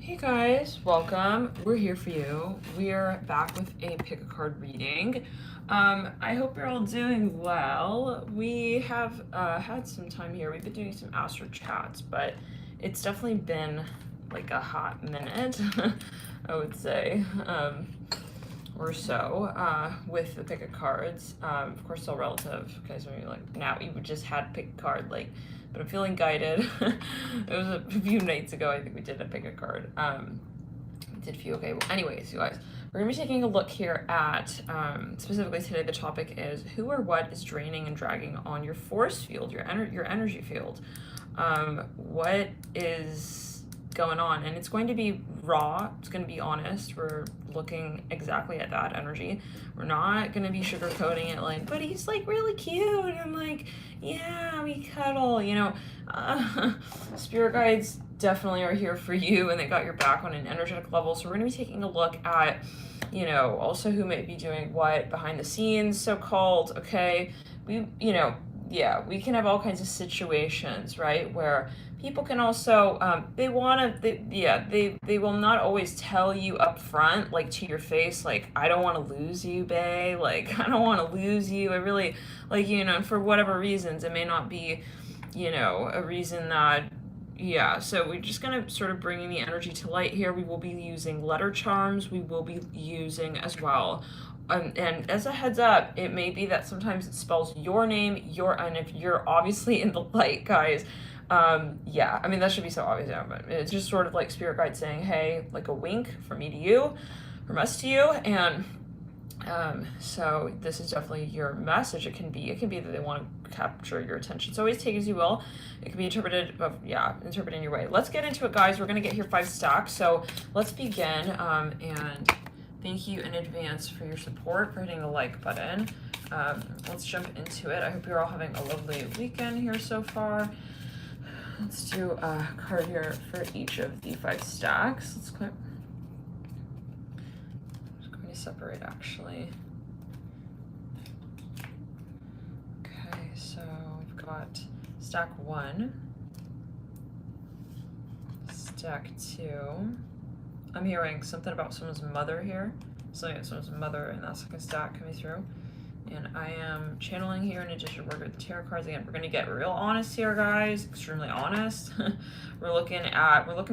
Hey guys, welcome. We're here for you. We're back with a pick a card reading. I hope you're all doing well. We have had some time here. We've been doing some astro chats, but it's definitely been like a hot minute, I would say, or so, with the pick a cards. Of course, still relative, because when you're like, now you just had pick a card, like, but I'm feeling guided. It was a few nights ago, I think we did a pick a card. Did feel okay. Well, anyways, you guys, we're gonna be taking a look here at, specifically today, the topic is who or what is draining and dragging on your force field, your energy field. What is going on? And it's going to be raw, it's going to be honest. We're looking exactly at that energy. We're not going to be sugarcoating it like, but he's like really cute, and I'm like, yeah, we cuddle, you know. Spirit guides definitely are here for you, and they got your back on an energetic level. So we're going to be taking a look at, you know, also who might be doing what behind the scenes, so-called. Okay, we, you know, yeah, we can have all kinds of situations, right, where people can also, they will not always tell you up front, like to your face, like, I don't want to lose you, bae, like, I don't want to lose you, I really, like, you know, for whatever reasons, it may not be, you know, a reason that, yeah, so we're just going to sort of bringing the energy to light here. We will be using letter charms, we will be using as well. And as a heads up, it may be that sometimes it spells your name, and if you're obviously in the light, guys, yeah, I mean, that should be so obvious, yeah, but it's just sort of like spirit guide saying, hey, like a wink from me to you, from us to you, and so this is definitely your message. It can be that they want to capture your attention. So always take as you will. It can be interpreted, interpret in your way. Let's get into it, guys. We're gonna get here 5 stacks, so let's begin, and thank you in advance for your support, for hitting the like button. Let's jump into it. I hope you're all having a lovely weekend here so far. Let's do a card here for each of the 5 stacks. Let's go. I'm just going to separate, actually. Okay, so we've got stack 1, stack 2. I'm hearing something about someone's mother here. Something about someone's mother in that second stack coming through. And I am channeling here in addition to work with the tarot cards. Again, we're going to get real honest here, guys. Extremely honest. we're looking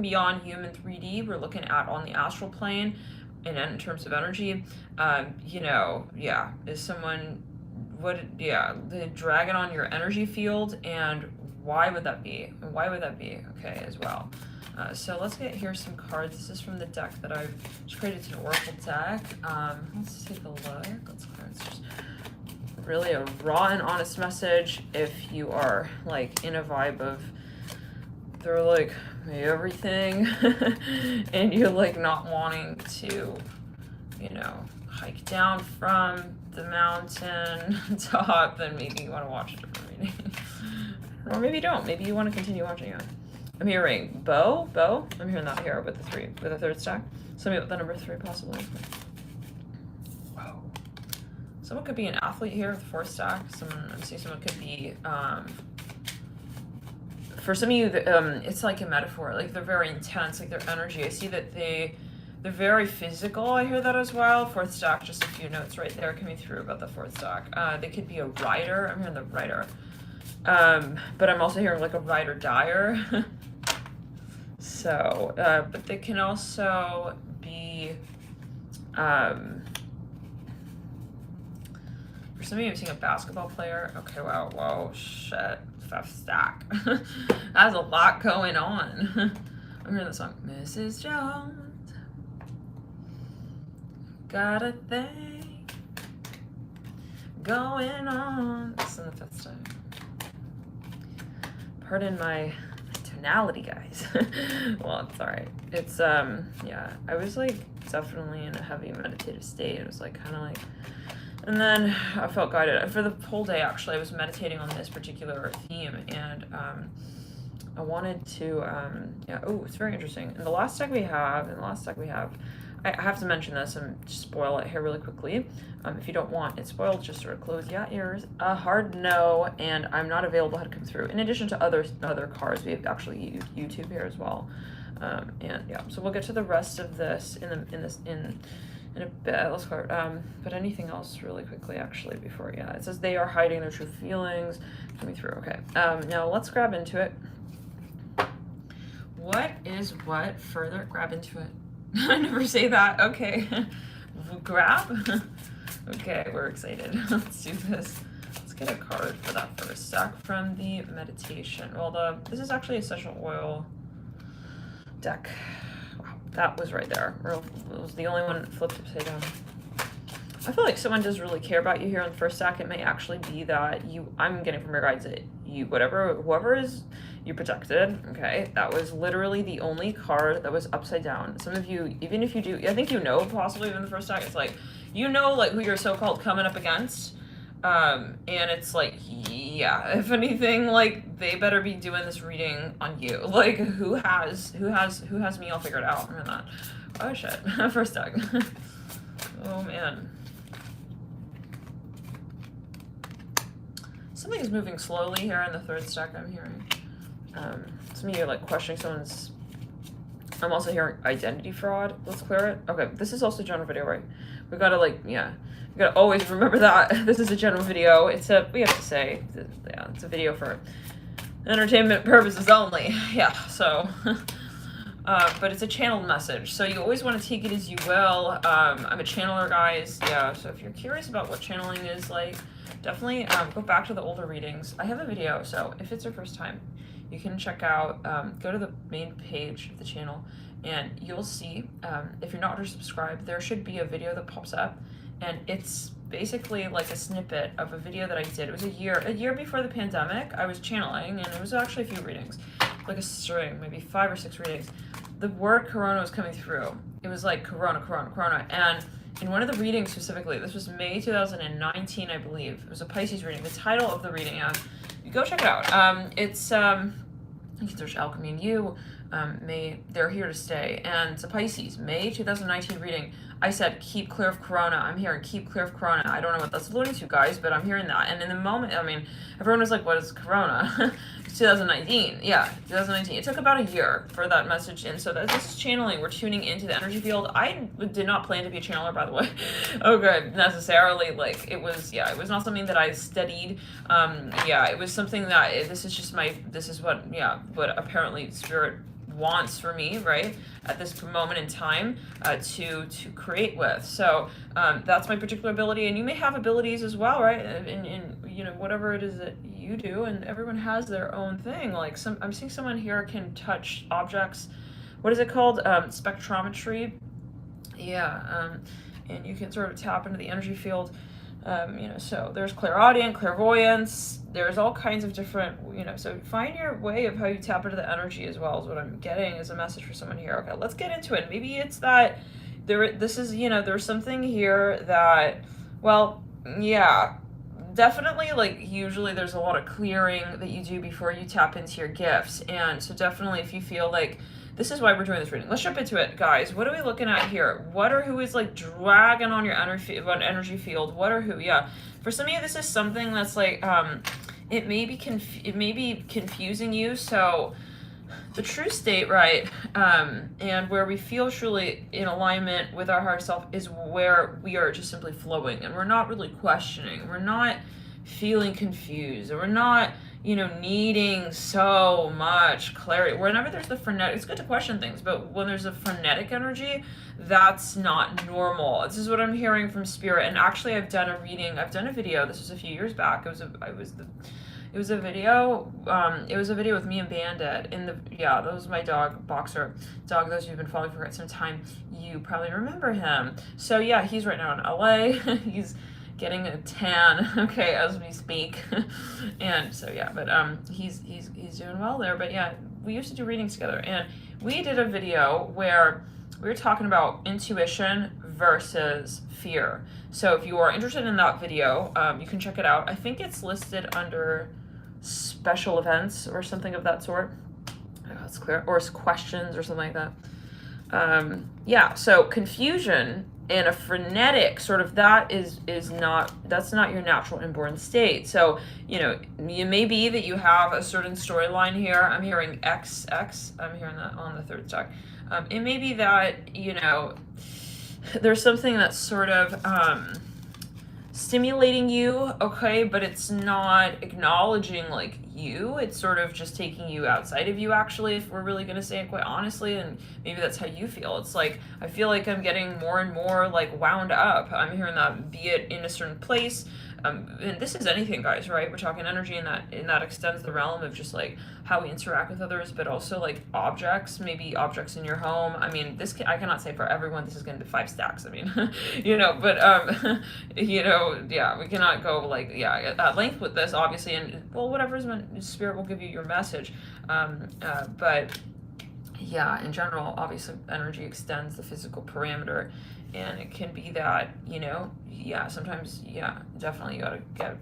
beyond human 3D. We're looking at on the astral plane, and in terms of energy. You know, yeah, is someone, the dragon on your energy field, and why would that be? And why would that be? Okay, as well. So let's get here some cards. This is from the deck that I've just created. It's an oracle deck. Let's take a look. Let's just really a raw and honest message. If you are like in a vibe of they're like everything and you're like not wanting to, you know, hike down from the mountain top, then maybe you want to watch a different reading. Or maybe you don't. Maybe you want to continue watching it. I'm hearing bow. I'm hearing that here with the 3rd stack. Somebody with the number 3 possibly. Whoa. Someone could be an athlete here with 4th stack. I'm seeing someone could be, for some of you, it's like a metaphor. Like they're very intense, like their energy. I see that they're very physical. I hear that as well. 4th stack, just a few notes right there coming through about the 4th stack. They could be a rider. I'm hearing the rider. But I'm also hearing like a ride or dyer. So, but they can also be, for some of you, I'm seeing a basketball player. Okay, wow, whoa, shit, 5th stack. That's a lot going on. I'm hearing the song, Mrs. Jones, got a thing going on. This is in the 5th stack. Pardon my tonality, guys. Well, it's alright. It's, yeah, I was like definitely in a heavy meditative state. It was like kind of like, and then I felt guided. For the whole day, actually, I was meditating on this particular theme, and I wanted to, yeah, oh, it's very interesting. In the last deck we have, I have to mention this and just spoil it here really quickly. If you don't want it spoiled, just sort of close your ears. A hard no, and I'm not available how to come through. In addition to other cards, we have actually YouTube here as well. And yeah, so we'll get to the rest of this in a bit. Let's start. But anything else really quickly, actually, before, yeah, it says they are hiding their true feelings coming through. Okay. Now let's grab into it. What is what? Further grab into it. I never say that. Okay. Grab. Okay, we're excited. Let's do this. Let's get a card for that first stack from the meditation. Well, this is actually essential oil deck. Wow, that was right there. It was the only one flipped upside down. I feel like someone does really care about you here on the first stack. It may actually be that I'm getting from your guides that whoever is you protected. Okay, that was literally the only card that was upside down. Some of you, even if you do, I think you know possibly in the first stack, it's like, you know, like who you're so-called coming up against. And it's like, yeah, if anything, like they better be doing this reading on you. Like who has me all figured out? Remember that. Oh shit. First deck. Oh man. Something is moving slowly here in the third stack, I'm hearing. Some of you are like questioning someone's. I'm also hearing identity fraud. Let's clear it. Okay, this is also a general video, right? We gotta we gotta always remember that this is a general video. We have to say, yeah, it's a video for entertainment purposes only. Yeah, so, but it's a channeled message, so you always want to take it as you will. I'm a channeler, guys. Yeah, so if you're curious about what channeling is like, definitely go back to the older readings. I have a video, so if it's your first time, you can check out, go to the main page of the channel, and you'll see, if you're not already subscribed, there should be a video that pops up, and it's basically like a snippet of a video that I did. It was a year before the pandemic. I was channeling, and it was actually a few readings, like a string, maybe 5 or 6 readings. The word corona was coming through. It was like corona, corona, corona, and in one of the readings specifically, this was May 2019, I believe. It was a Pisces reading. The title of the reading, go check it out. It's you can search Alchemy and You. They're here to stay, and it's a Pisces May 2019 reading. I said keep clear of corona. I'm hearing keep clear of corona. I don't know what that's alluding to, guys, but I'm hearing that. And in the moment, I mean, everyone was like, what is corona? It's 2019. Yeah, 2019. It took about a year for that message in. So this is channeling. We're tuning into the energy field. I did not plan to be a channeler, by the way. Okay, necessarily. Like it was not something that I studied. It was something that this is what apparently spirit wants for me, right, at this moment in time, to create with. So that's my particular ability, and you may have abilities as well, right, in whatever it is that you do, and everyone has their own thing. Like I'm seeing someone here can touch objects. What is it called? Spectrometry. Yeah, and you can sort of tap into the energy field. So there's clairaudient, clairvoyance, there's all kinds of different, so find your way of how you tap into the energy as well, is what I'm getting as a message for someone here. Okay, let's get into it. Maybe it's that there's something here that, well, yeah, definitely, like, usually there's a lot of clearing that you do before you tap into your gifts. And so definitely if you feel like, this is why we're doing this reading. Let's jump into it, guys. What are we looking at here? What or who is like dragging on your energy field? What or who? Yeah. For some of you, this is something that's like, it may be confusing you. So the true state, right, and where we feel truly in alignment with our higher self is where we are just simply flowing, and we're not really questioning. We're not feeling confused, and we're not, needing so much clarity. Whenever there's the frenetic, it's good to question things, but when there's a frenetic energy, that's not normal. This is what I'm hearing from spirit. And actually, I've done a video. This was a few years back. It was a video with me and Bandit that was my dog, Boxer dog. Those of you who've been following for quite some time, you probably remember him. So yeah, he's right now in LA. He's getting a tan, okay, as we speak. And so yeah, but he's doing well there. But yeah, we used to do readings together, and we did a video where we were talking about intuition versus fear. So if you are interested in that video, you can check it out. I think it's listed under special events or something of that sort. That's clear, or questions or something like that. Yeah, so confusion and a frenetic sort of, that's not your natural inborn state. So, you know, it may be that you have a certain storyline here. I'm hearing XX, I'm hearing that on the third stack. It may be that, you know, there's something that's sort of stimulating you, okay, but it's not acknowledging like you. It's sort of just taking you outside of you, actually, if we're really going to say it quite honestly. And maybe that's how you feel. It's like, I feel like I'm getting more and more like wound up. I'm hearing that, be it in a certain place. And this is anything, guys, right? We're talking energy, and that extends the realm of just like how we interact with others, but also like objects, maybe objects in your home. I mean, I cannot say for everyone this is going to be 5 stacks. I mean, you know, but you know, yeah, we cannot go like, yeah, at length with this, obviously, and well, whatever's meant, spirit will give you your message. But yeah, in general, obviously, energy extends the physical parameter. And it can be that, you know, yeah, sometimes, yeah, definitely you gotta get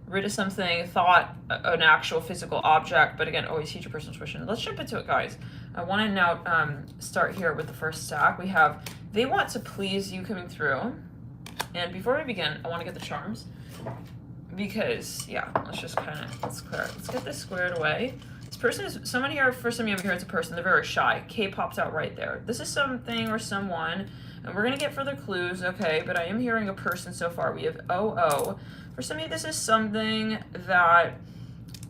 rid of something, thought, an actual physical object, but again, always heed your personal intuition. Let's jump into it, guys. I want to now start here with the first stack. We have, they want to please you coming through. And before we begin, I want to get the charms. Because, yeah, let's just kind of, let's get this squared away. This person is, someone here, for some of you here, it's a person, they're very shy. K pops out right there. This is something or someone. And we're going to get further clues, okay, but I am hearing a person so far. We have OO. For some of you, this is something that,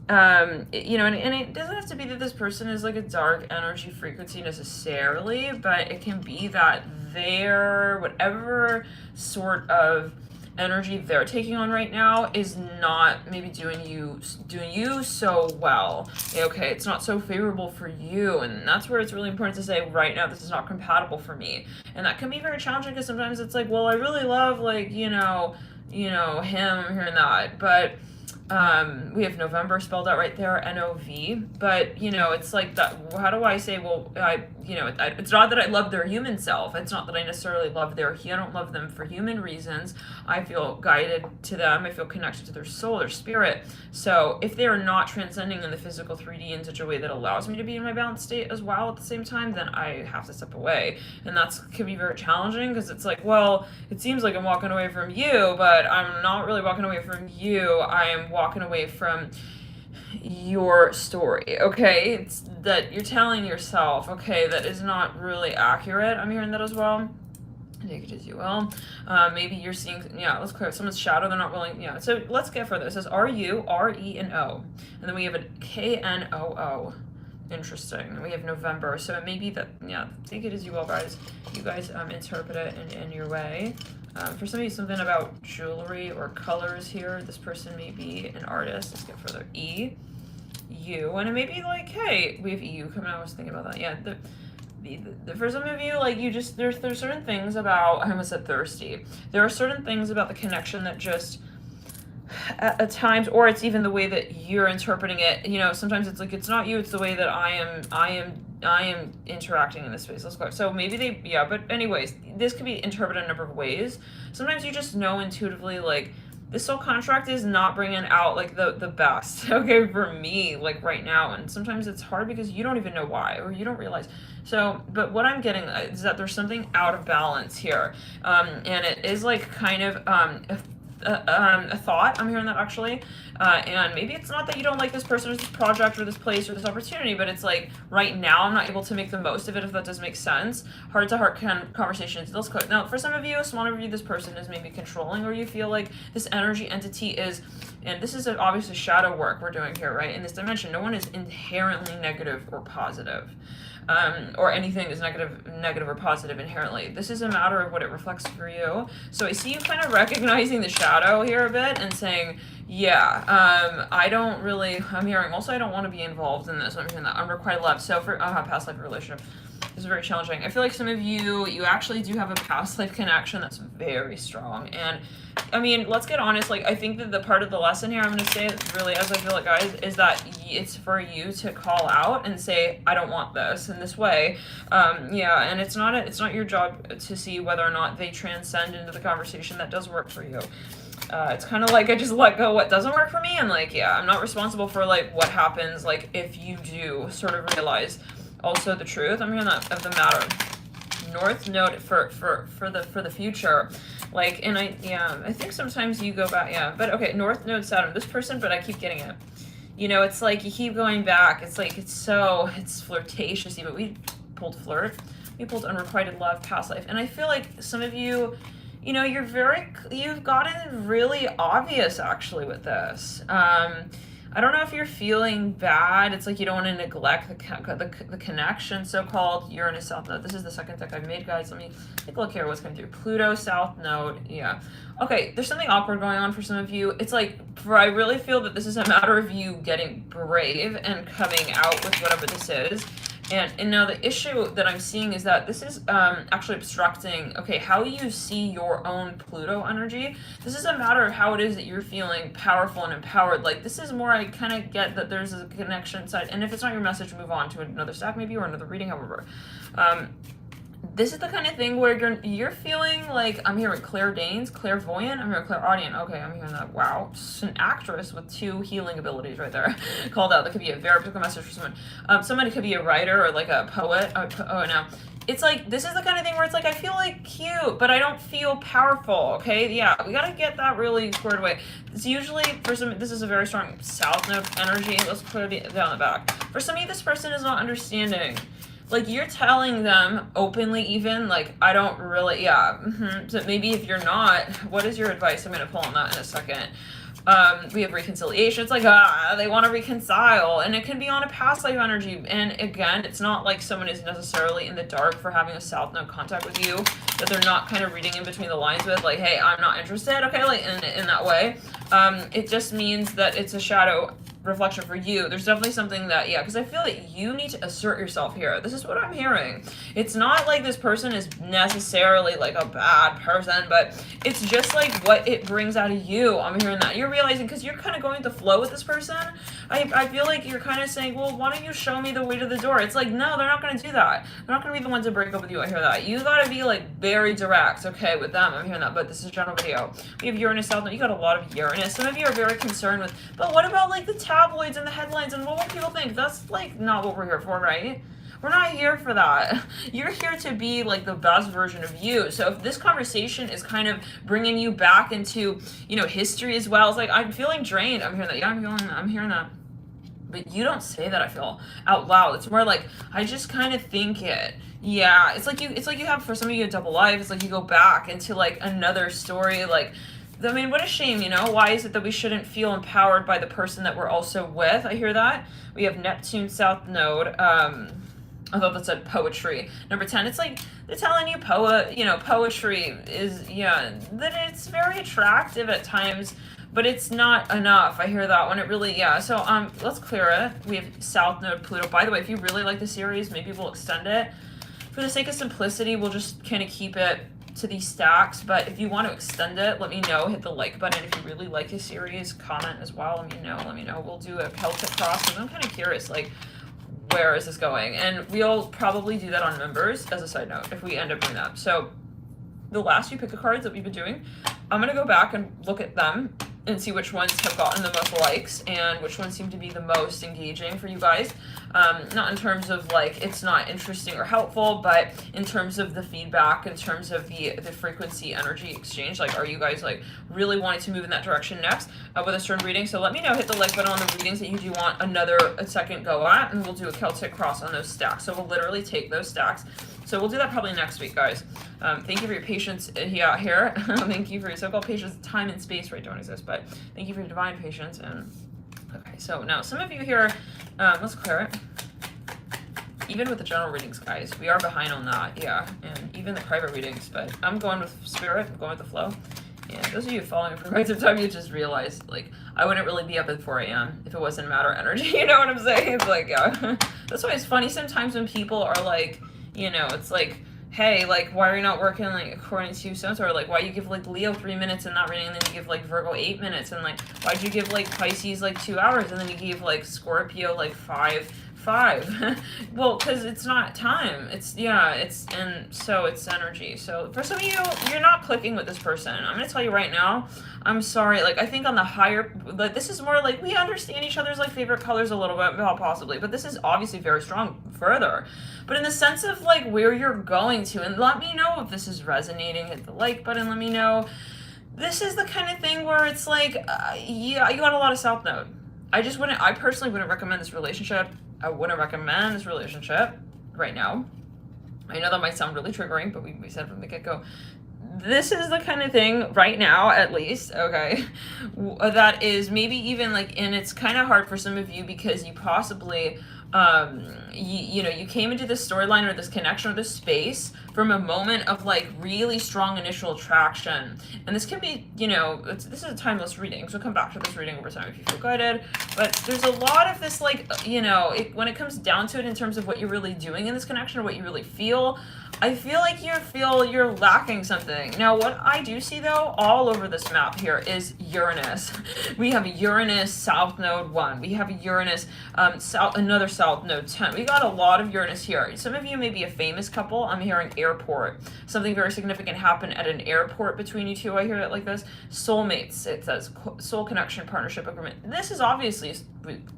you know, and it doesn't have to be that this person is like a dark energy frequency necessarily, but it can be that they're, whatever sort of energy they're taking on right now is not maybe doing you so well. Okay, it's not so favorable for you, and that's where it's really important to say right now, this is not compatible for me. And that can be very challenging, because sometimes it's like, well, I really love, like, you know him, I'm hearing that, but we have November spelled out right there, NOV, but, you know, it's like that, how do I say, well, it's not that I love their human self, it's not that I necessarily love I don't love them for human reasons, I feel guided to them, I feel connected to their soul, their spirit, so if they are not transcending in the physical 3D in such a way that allows me to be in my balanced state as well at the same time, then I have to step away, and that can be very challenging, because it's like, well, it seems like I'm walking away from you, but I'm not really walking away from you, I am walking away from your story, okay? It's that you're telling yourself, okay, that is not really accurate. I'm hearing that as well. Take it as you will. Maybe you're seeing, yeah, let's clear someone's shadow, they're not willing, yeah. So let's get further. It says R-U, R-E, and O. And then we have a K-N-O-O. Interesting. And we have November. So it may be that, yeah, take it as you will, guys. You guys interpret it in your way. For some of you, something about jewelry or colors here. This person may be an artist. Let's get further. E, U, and it may be like, hey, we have EU coming out. I was thinking about that. Yeah, for some of you, like, you just, there's certain things about, I almost said thirsty. There are certain things about the connection that just, at times, or it's even the way that you're interpreting it, you know, sometimes it's like, it's not you, it's the way that I am interacting in this space. Let's go. So maybe yeah, but anyways, this could be interpreted a number of ways. Sometimes you just know intuitively, like, this soul contract is not bringing out, like, the best, okay, for me, like, right now. And sometimes it's hard because you don't even know why, or you don't realize. So, but what I'm getting is that there's something out of balance here. And it is, like, kind of, a thought. I'm hearing that, actually. And maybe it's not that you don't like this person or this project or this place or this opportunity, but it's like, right now I'm not able to make the most of it, if that does make sense. Heart-to-heart conversations. Let's go. Now, for some of you, some of you, this person is maybe controlling, or you feel like this energy entity is, and this is obviously shadow work we're doing here, right? In this dimension, no one is inherently negative or positive. Or anything is negative or positive inherently. This is a matter of what it reflects for you. So I see you kind of recognizing the shadow here a bit and saying, yeah, I don't really, I'm hearing also I don't want to be involved in this. I'm hearing that unrequited love. So for past life relationship, this is very challenging. I feel like some of you actually do have a past life connection that's very strong. And I mean, let's get honest, like, I think that the part of the lesson here I'm going to say, really, as I feel it, guys, is that it's for you to call out and say, I don't want this in this way. Yeah, and it's not your job to see whether or not they transcend into the conversation that does work for you. It's kind of like I just let go what doesn't work for me, and, like, yeah, I'm not responsible for, like, what happens, like, if you do sort of realize also the truth. I'm hearing that of the matter. North Node for the future. Like, and I think sometimes you go back, but okay, North Node Saturn, this person, but I keep getting it. You know, it's like you keep going back. It's like, it's flirtatious, but we pulled flirt. We pulled unrequited love, past life. And I feel like some of you, you know, you've gotten really obvious actually with this. I don't know if you're feeling bad. It's like you don't want to neglect the connection, so-called Uranus South Node. This is the second deck I've made, guys. Let me take a look here. What's coming through? Pluto South Node. Yeah. Okay, there's something awkward going on for some of you. It's like, I really feel that this is a matter of you getting brave and coming out with whatever this is. And now the issue that I'm seeing is that this is actually obstructing, okay, how you see your own Pluto energy. This is a matter of how it is that you're feeling powerful and empowered. Like, this is more, I kind of get that there's a connection side. And if it's not your message, move on to another stack maybe, or another reading, however. This is the kind of thing where you're feeling like, I'm hearing clairdanes, clairvoyant, I'm hearing clairaudient. Okay, I'm hearing that. Wow. Just an actress with 2 healing abilities right there. Called out. That could be a very particular message for someone. Somebody could be a writer or like a poet. Oh, no. It's like, this is the kind of thing where it's like, I feel like cute, but I don't feel powerful, okay? Yeah, we gotta get that really squared away. It's usually, for some, this is a very strong South Node energy. Let's clear it down the back. For some of you, this person is not understanding. Like, you're telling them openly even, like, I don't really, So maybe if you're not, what is your advice? I'm going to pull on that in a second. We have reconciliation. It's like, they want to reconcile. And it can be on a past life energy. And again, it's not like someone is necessarily in the dark for having a South Node contact with you, that they're not kind of reading in between the lines with, like, hey, I'm not interested, okay, like, in that way. It just means that it's a shadow reflection for you. There's definitely something that, because I feel that you need to assert yourself here. This is what I'm hearing. It's not like this person is necessarily like a bad person, but it's just like what it brings out of you. I'm hearing that. You're realizing, because you're kind of going to flow with this person, I feel like you're kind of saying, well, why don't you show me the way to the door? It's like, no, they're not going to do that. They're not going to be the ones to break up with you. I hear that. You got to be like very direct, okay, with them. I'm hearing that, but this is a general video. We have Uranus South Node. You got a lot of Uranus. Some of you are very concerned with, but what about like the tabloids and the headlines and what will people think? That's like not what we're here for, right? We're not here for that. You're here to be like the best version of you. So if this conversation is kind of bringing you back into, you know, history as well, it's like, I'm feeling drained. I'm hearing that. Yeah, I'm hearing that. But you don't say that, I feel, out loud. It's more like, I just kind of think it. Yeah, it's like you have, for some of you, a double life. It's like you go back into like another story, like, I mean, what a shame, you know? Why is it that we shouldn't feel empowered by the person that we're also with? I hear that. We have Neptune South Node. I thought that said poetry. Number 10, it's like they're telling you poetry is, that it's very attractive at times, but it's not enough. I hear that one. It really, So let's clear it. We have South Node Pluto. By the way, if you really like the series, maybe we'll extend it. For the sake of simplicity, we'll just kind of keep it to these stacks, but if you want to extend it, let me know. Hit the like button. If you really like the series, comment as well. Let me know. We'll do a Celtic cross, and I'm kind of curious, like, where is this going? And we'll probably do that on members as a side note if we end up doing that. So the last few pick-a cards that we've been doing, I'm going to go back and look at them and see which ones have gotten the most likes and which ones seem to be the most engaging for you guys. Not in terms of like it's not interesting or helpful, but in terms of the feedback, in terms of the frequency energy exchange. Like, are you guys like really wanting to move in that direction next with a certain reading? So let me know. Hit the like button on the readings that you do want a second go at, and we'll do a Celtic cross on those stacks. So we'll literally take those stacks. So we'll do that probably next week, guys. Thank you for your patience here. Thank you for your so-called patience. Time and space, right, don't exist, but thank you for your divine patience. And okay, so now some of you here, let's clear it. Even with the general readings, guys, we are behind on that, and even the private readings, but I'm going with spirit, I'm going with the flow. And those of you following for quite some time, you just realized, like, I wouldn't really be up at 4 a.m. if it wasn't matter energy, you know what I'm saying? It's like, that's why it's funny sometimes when people are like, it's like, hey, like, why are you not working, like, according to so-and-so, or, like, why you give, like, Leo 3 minutes in that reading, and then you give, like, Virgo 8 minutes, and, like, why'd you give, like, Pisces, like, 2 hours, and then you gave, like, Scorpio, like, 5 5. Well, because it's not time. And so it's energy. So for some of you, you're not clicking with this person. I'm going to tell you right now, I'm sorry. Like, I think on the higher, like, this is more like we understand each other's like favorite colors a little bit, well, possibly, but this is obviously very strong further. But in the sense of like where you're going to, and let me know if this is resonating, hit the like button, let me know. This is the kind of thing where it's like, yeah, you got a lot of South Node. I personally wouldn't recommend this relationship. I wouldn't recommend this relationship right now. I know that might sound really triggering, but we said from the get-go, this is the kind of thing right now, at least, okay, that is maybe even like, and it's kind of hard for some of you because you possibly, you came into this storyline or this connection or this space from a moment of like really strong initial attraction. And this can be, this is a timeless reading, so come back to this reading over time if you feel guided. But there's a lot of this like, when it comes down to it in terms of what you're really doing in this connection or what you really feel, I feel like you're lacking something. Now, what I do see, though, all over this map here is Uranus. We have Uranus South Node 1. We have Uranus another South Node 10. We got a lot of Uranus here. Some of you may be a famous couple. I'm hearing airport. Something very significant happened at an airport between you two. I hear it like this. Soulmates. It says soul connection, partnership, agreement. This is obviously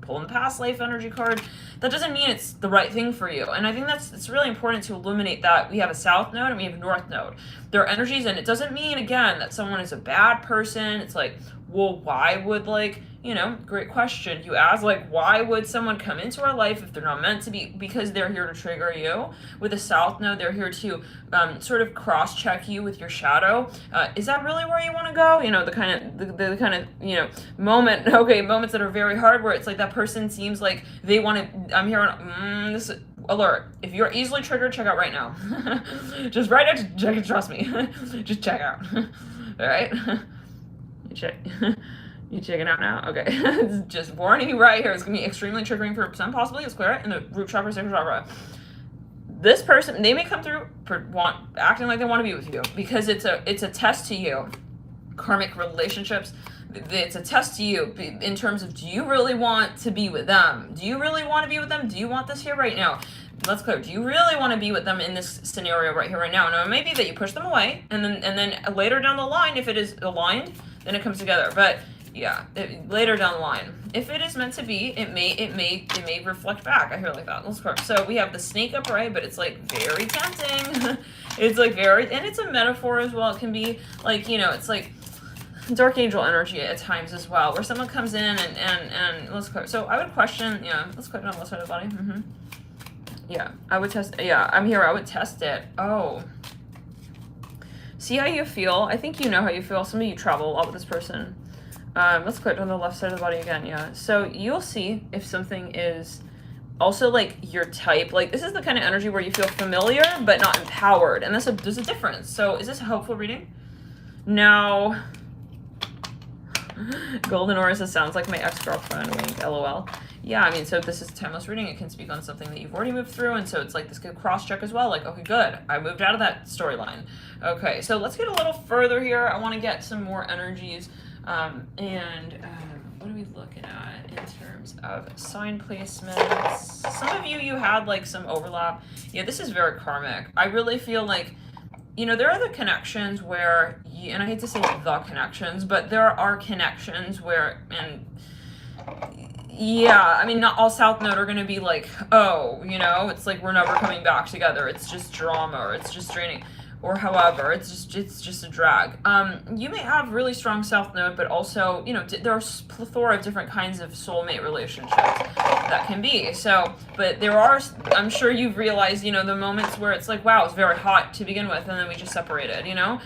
pulling the past life energy card. That doesn't mean it's the right thing for you. And I think it's really important to illuminate that. We have a South Node and we have a North Node. There are energies, and it doesn't mean, again, that someone is a bad person. It's like, well, why would, like, great question you ask, like, why would someone come into our life if they're not meant to be? Because they're here to trigger you. With a South Node, they're here to sort of cross-check you with your shadow. Is that really where you want to go? The kind of moments that are very hard, where it's like that person seems like they want to, I'm hearing, this alert. If you're easily triggered, check out right now. Just right now, trust me. Just check out. All right? You checking out now? Okay. It's just warning you right here. It's going to be extremely triggering for some, possibly. It's clear in the root chakra, sacral chakra. This person, they may come through acting like they want to be with you because it's a test to you. Karmic relationships, it's a test to you in terms of, do you really want to be with them? Do you really want to be with them? Do you want this here right now? Let's clear. Do you really want to be with them in this scenario right here right now? Now, it may be that you push them away, and then later down the line, if it is aligned, then it comes together. But yeah, later down the line, if it is meant to be, it may reflect back. I hear it like that. Let's clear. So we have the snake upright, but it's like very tempting. It's like and it's a metaphor as well. It can be like, it's like dark angel energy at times as well, where someone comes in and let's clear. So I would question, let's clear on the left side of the body. Yeah, I would test. Yeah, I'm here. I would test it. Oh. See how you feel. I think you know how you feel. Some of you travel a lot with this person. Let's click on the left side of the body again. Yeah. So you'll see if something is also like your type. Like, this is the kind of energy where you feel familiar but not empowered. And there's a difference. So is this a helpful reading? Now, Golden Aura says, sounds like my ex-girlfriend, wink, LOL. Yeah, I mean, so this is a timeless reading. It can speak on something that you've already moved through, and so it's like this could cross-check as well. Like, okay, good. I moved out of that storyline. Okay, so let's get a little further here. I want to get some more energies. What are we looking at in terms of sign placements? Some of you had, like, some overlap. Yeah, this is very karmic. I really feel like, there are the connections where, and I hate to say the connections, but there are connections where, yeah, I mean, not all South Node are going to be like, oh, it's like we're never coming back together. It's just drama, or it's just draining, or however, it's just a drag. You may have really strong South Node, but also, there are a plethora of different kinds of soulmate relationships that can be. So, but there are, I'm sure you've realized, the moments where it's like, wow, it's very hot to begin with, and then we just separated, and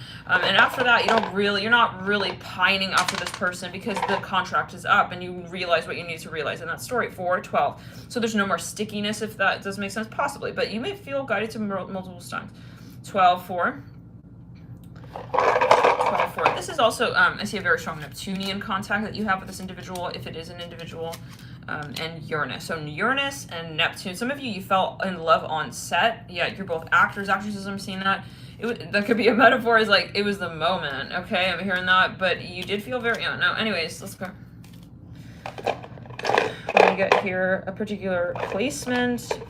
after that, you're not really pining after this person because the contract is up and you realize what you need to realize in that story. 4, 12. So there's no more stickiness, if that does make sense, possibly, but you may feel guided to multiple times. 12, 4. 12, 4. This is also, I see a very strong Neptunian contact that you have with this individual, if it is an individual, and Uranus. So Uranus and Neptune. Some of you fell in love on set. Yeah, you're both actors, actresses. I'm seeing that. That could be a metaphor, is like, it was the moment. Okay, I'm hearing that. But you did feel very, no, anyways, let's go. to get here a particular placement.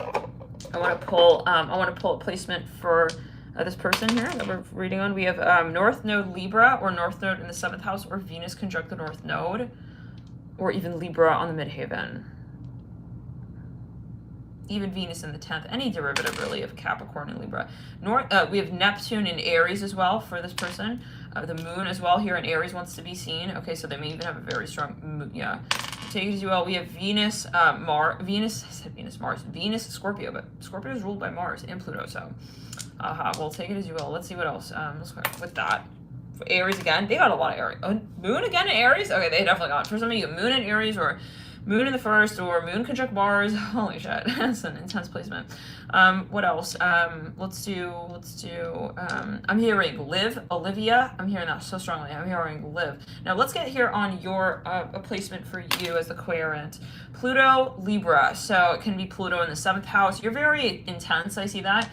I want to pull a placement for this person here that we're reading on. We have North Node Libra, or North Node in the 7th house, or Venus conjunct the North Node, or even Libra on the midheaven. Even Venus in the 10th, any derivative really of Capricorn and Libra. We have Neptune in Aries as well for this person. The moon as well here in Aries wants to be seen. Okay, so they may even have a very strong moon. Yeah, take it as you will. We have Venus, Venus, Scorpio, but Scorpio is ruled by Mars and Pluto, so we'll take it as you will. Let's see what else. Let's go with that. For Aries again, they got a lot of Aries. Oh, moon again in Aries? Okay, they definitely got. For some of you, moon in Aries, or moon in the 1st, or moon conjunct Mars. Holy shit, that's an intense placement. What else? Let's do, I'm hearing Liv, Olivia. I'm hearing that so strongly. I'm hearing Liv. Now let's get here on your, a placement for you as the querent. Pluto, Libra. So it can be Pluto in the 7th house. You're very intense, I see that.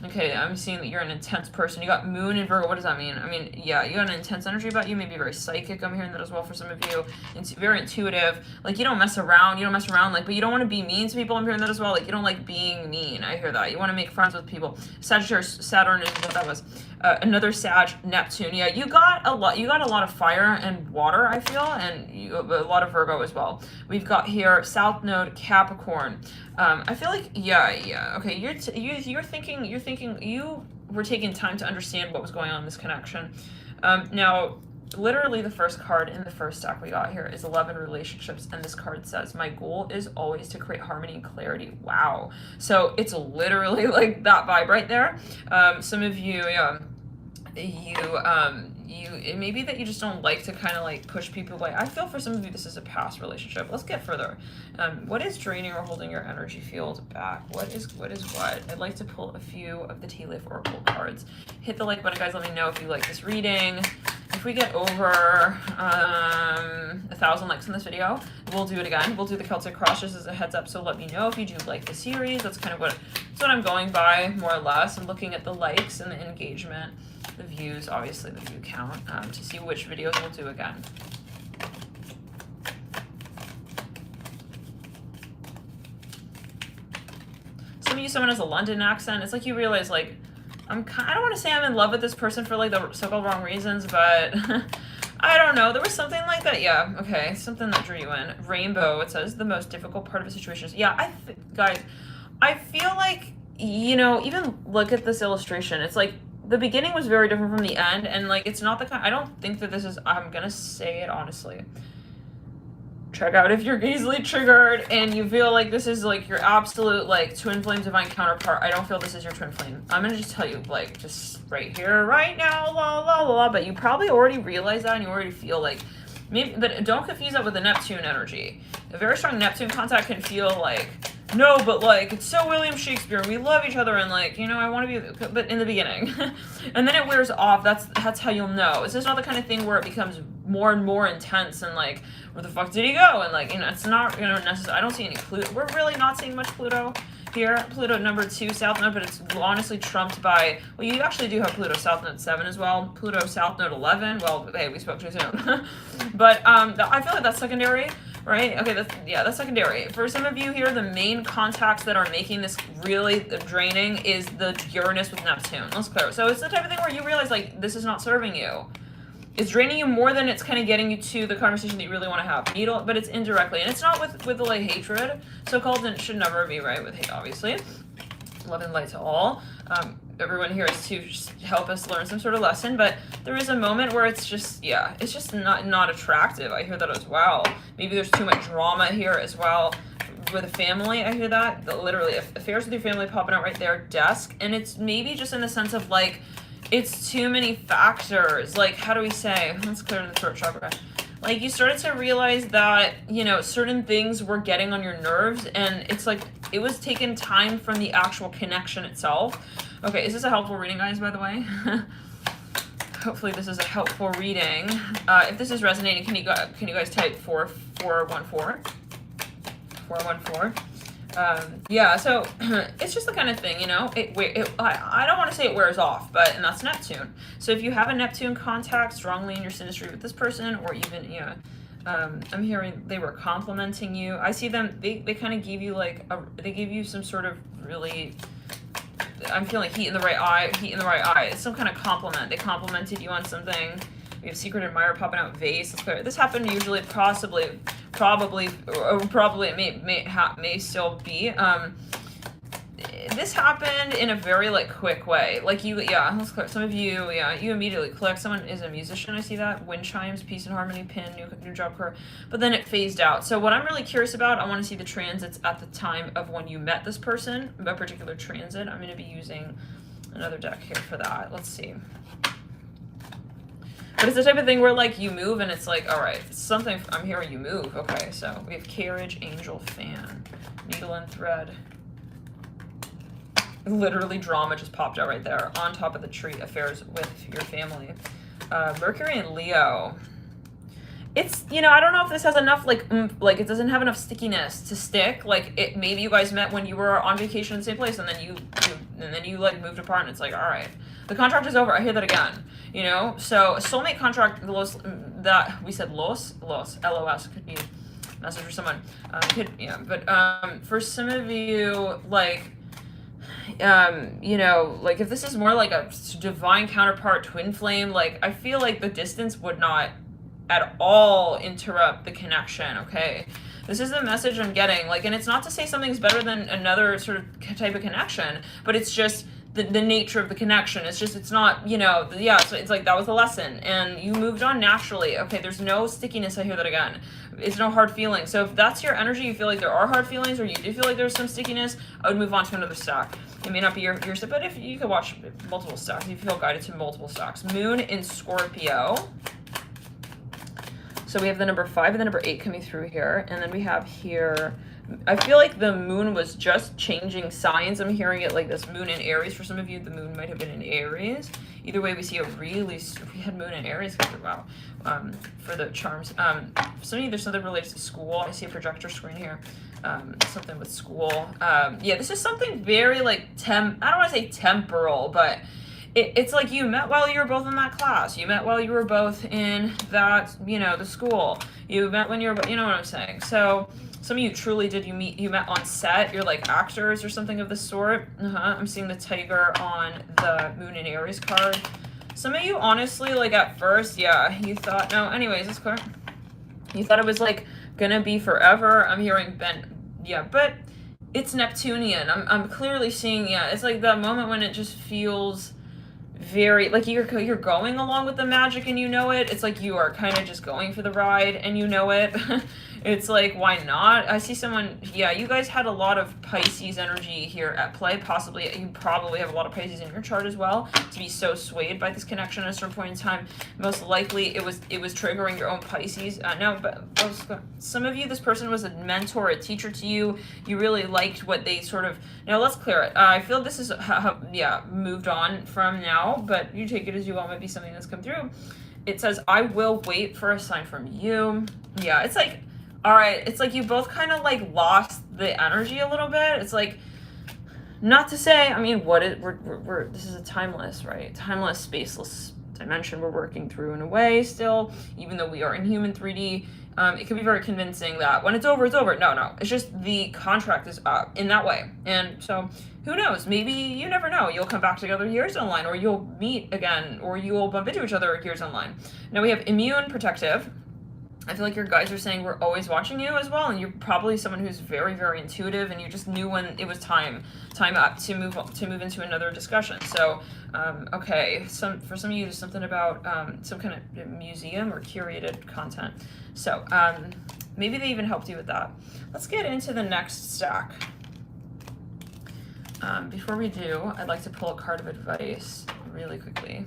Okay, I'm seeing that you're an intense person. You got moon in Virgo. What does that mean? I mean, yeah, you got an intense energy about you. Maybe very psychic. I'm hearing that as well for some of you. It's very intuitive. Like, you don't mess around. Like, but you don't want to be mean to people. I'm hearing that as well. Like, you don't like being mean. I hear that. You want to make friends with people. Sagittarius, Saturn is what that was. Another Sag, Neptune. Yeah, you got a lot of fire and water, I feel, and a lot of Virgo as well. We've got here South Node, Capricorn. I feel like, yeah. Okay, you're thinking you were taking time to understand what was going on in this connection. Now, literally the first card in the first stack we got here is 11 relationships, and this card says, my goal is always to create harmony and clarity. Wow. So it's literally like that vibe right there. Some of you, it may be that you just don't like to kind of like push people away. I feel for some of you this is a past relationship. Let's get further. What is draining or holding your energy field back? What is what? I'd like to pull a few of the tea leaf oracle cards. Hit the like button, guys. Let me know if you like this reading. If we get over 1,000 likes on this video, we'll do it again. We'll do the Celtic cross just as a heads up. So let me know if you do like the series. That's kind of what I'm going by, more or less. I'm looking at the likes and the engagement, the views, obviously the view count, to see which videos we'll do again. Some of you, someone has a London accent. It's like you realize, like, I don't want to say I'm in love with this person for like the so-called wrong reasons, but I don't know. There was something like that. Yeah, okay. Something that drew you in. Rainbow, it says the most difficult part of a situation is, yeah, guys, I feel like, you know, even look at this illustration. It's like the beginning was very different from the end, and like it's not the kind, I don't think that this is, I'm gonna say it honestly. Check out if you're easily triggered and you feel like this is like your absolute like twin flame divine counterpart. I don't feel this is your twin flame. I'm gonna just tell you, like, just right here, right now, la la la, but you probably already realize that and you already feel like, maybe, but don't confuse that with the Neptune energy. A very strong Neptune contact can feel like, no, but like, it's so William Shakespeare, and we love each other, and like, you know, I want to be, but in the beginning. And then it wears off. That's how you'll know. It's just not the kind of thing where it becomes more and more intense and like, where the fuck did he go? And like, you know, it's not, you know, necessarily, I don't see any Pluto. We're really not seeing much Pluto here. Pluto number 2, South Node, but it's honestly trumped by, well, you actually do have Pluto South Node 7 as well. Pluto South Node 11. Well, hey, we spoke too soon. But I feel like that's secondary. Right? Okay, that's secondary. For some of you here, the main contacts that are making this really draining is the Uranus with Neptune. Let's clear. So it's the type of thing where you realize, like, this is not serving you. It's draining you more than it's kind of getting you to the conversation that you really want to have. But it's indirectly. And it's not with the, like, hatred. So-called, and it should never be, right, with hate, obviously. Love and light to all. Everyone here is to help us learn some sort of lesson, but there is a moment where it's just, yeah, it's just not attractive. I hear that as well. Maybe there's too much drama here as well with a family. I hear that. Literally, affairs with your family popping out right there, desk, and it's maybe just in the sense of like, it's too many factors. Like, how do we say? Let's clear the throat chakra. Like, you started to realize that, you know, certain things were getting on your nerves, and it's like, it was taking time from the actual connection itself. Okay, is this a helpful reading, guys, by the way? Hopefully this is a helpful reading. If this is resonating, can you guys type 4414? 414. Yeah, so it's just the kind of thing, you know, I don't want to say it wears off, and that's Neptune. So if you have a Neptune contact strongly in your synastry with this person, or even, you know, I'm hearing they were complimenting you. I see them, they kind of gave you like, they gave you some sort of really, I'm feeling heat in the right eye, heat in the right eye. It's some kind of compliment. They complimented you on something. We have secret admirer popping out vase. Let's clear. This happened usually, probably it may still be. This happened in a very like quick way. Like you, yeah, let's clear. Some of you, yeah, you immediately click. Someone is a musician. I see that. Wind chimes, peace and harmony, pin, new job career. But then it phased out. So what I'm really curious about, I want to see the transits at the time of when you met this person, a particular transit. I'm going to be using another deck here for that. Let's see. But it's the type of thing where like you move and it's like, all right, something, I'm hearing you move. Okay, so we have carriage, angel, fan, needle and thread. Literally drama just popped out right there. On top of the tree, affairs with your family. Mercury and Leo. It's, you know, I don't know if this has enough, like it doesn't have enough stickiness to stick. Like, it, maybe you guys met when you were on vacation in the same place, and then you like moved apart, and it's like, all right, the contract is over. I hear that again, you know? So, a soulmate contract, that, we said los, L-O-S, could be a message for someone. For some of you, like, you know, like if this is more like a divine counterpart twin flame, like I feel like the distance would not at all interrupt the connection. Okay, this is the message I'm getting, like, and it's not to say something's better than another sort of type of connection, but it's just the nature of the connection. It's just, it's not, you know, yeah, so it's like that was the lesson and you moved on naturally. Okay, there's no stickiness. I hear that again. It's no hard feelings. So if that's your energy, you feel like there are hard feelings, or you do feel like there's some stickiness, I would move on to another stack. It may not be your step, but if you could watch multiple stacks, if you feel guided to multiple stacks. Moon in Scorpio. So we have the number 5 and the number 8 coming through here. And then we have here, I feel like the moon was just changing signs. I'm hearing it like this. Moon in Aries. For some of you, the moon might have been in Aries. Either way, we see a really, we had moon in Aries. Wow. For the charms. For some of you, there's something related to school. I see a projector screen here. Something with school. Yeah, this is something very like I don't want to say temporal, but it's like you met while you were both in that class. You met while you were both in that, you know, the school. You met when you were, you know what I'm saying? So some of you truly did, you met on set. You're like actors or something of the sort. I'm seeing the tiger on the Moon in Aries card. Some of you, honestly, like at first, yeah, you thought, no, anyways, it's clear. You thought it was like gonna be forever. I'm hearing yeah, but it's Neptunian. I'm clearly seeing, yeah, it's like that moment when it just feels very like you're going along with the magic and you know it. It's like you are kind of just going for the ride and you know it. It's like, why not? I see someone, yeah, you guys had a lot of Pisces energy here at play. Possibly, you probably have a lot of Pisces in your chart as well, to be so swayed by this connection at a certain point in time. Most likely it was triggering your own Pisces. No, but some of you, this person was a mentor, a teacher to you. You really liked what they sort of, now let's clear it. I feel this is, yeah, moved on from now, but you take it as you want. Might be something that's come through. It says, I will wait for a sign from you. Yeah, it's like, all right, it's like you both kind of like lost the energy a little bit. It's like, not to say, I mean, we're this is a timeless, right? Timeless, spaceless dimension we're working through in a way still, even though we are in human 3D. It can be very convincing that when it's over, it's over. No, it's just the contract is up in that way. And so who knows? Maybe, you never know. You'll come back together years down the line, or you'll meet again, or you'll bump into each other years down the line. Now we have immune, protective. I feel like your guides are saying we're always watching you as well, and you're probably someone who's very, very intuitive, and you just knew when it was time up to move into another discussion. So, okay, for some of you, there's something about some kind of museum or curated content. So, maybe they even helped you with that. Let's get into the next stack. Before we do, I'd like to pull a card of advice really quickly.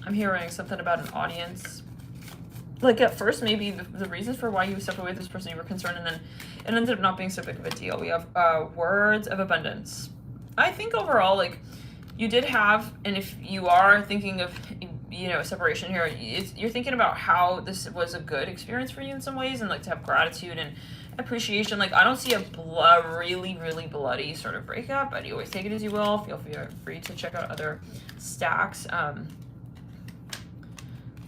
I'm hearing something about an audience. Like at first, maybe the reasons for why you stepped away with this person, you were concerned, and then it ended up not being so big of a deal. We have words of abundance. I think overall, like, you did have, and if you are thinking of, you know, separation here, you're thinking about how this was a good experience for you in some ways, and like to have gratitude appreciation. Like, I don't see a really, really bloody sort of breakup, but you always take it as you will. Feel free to check out other stacks.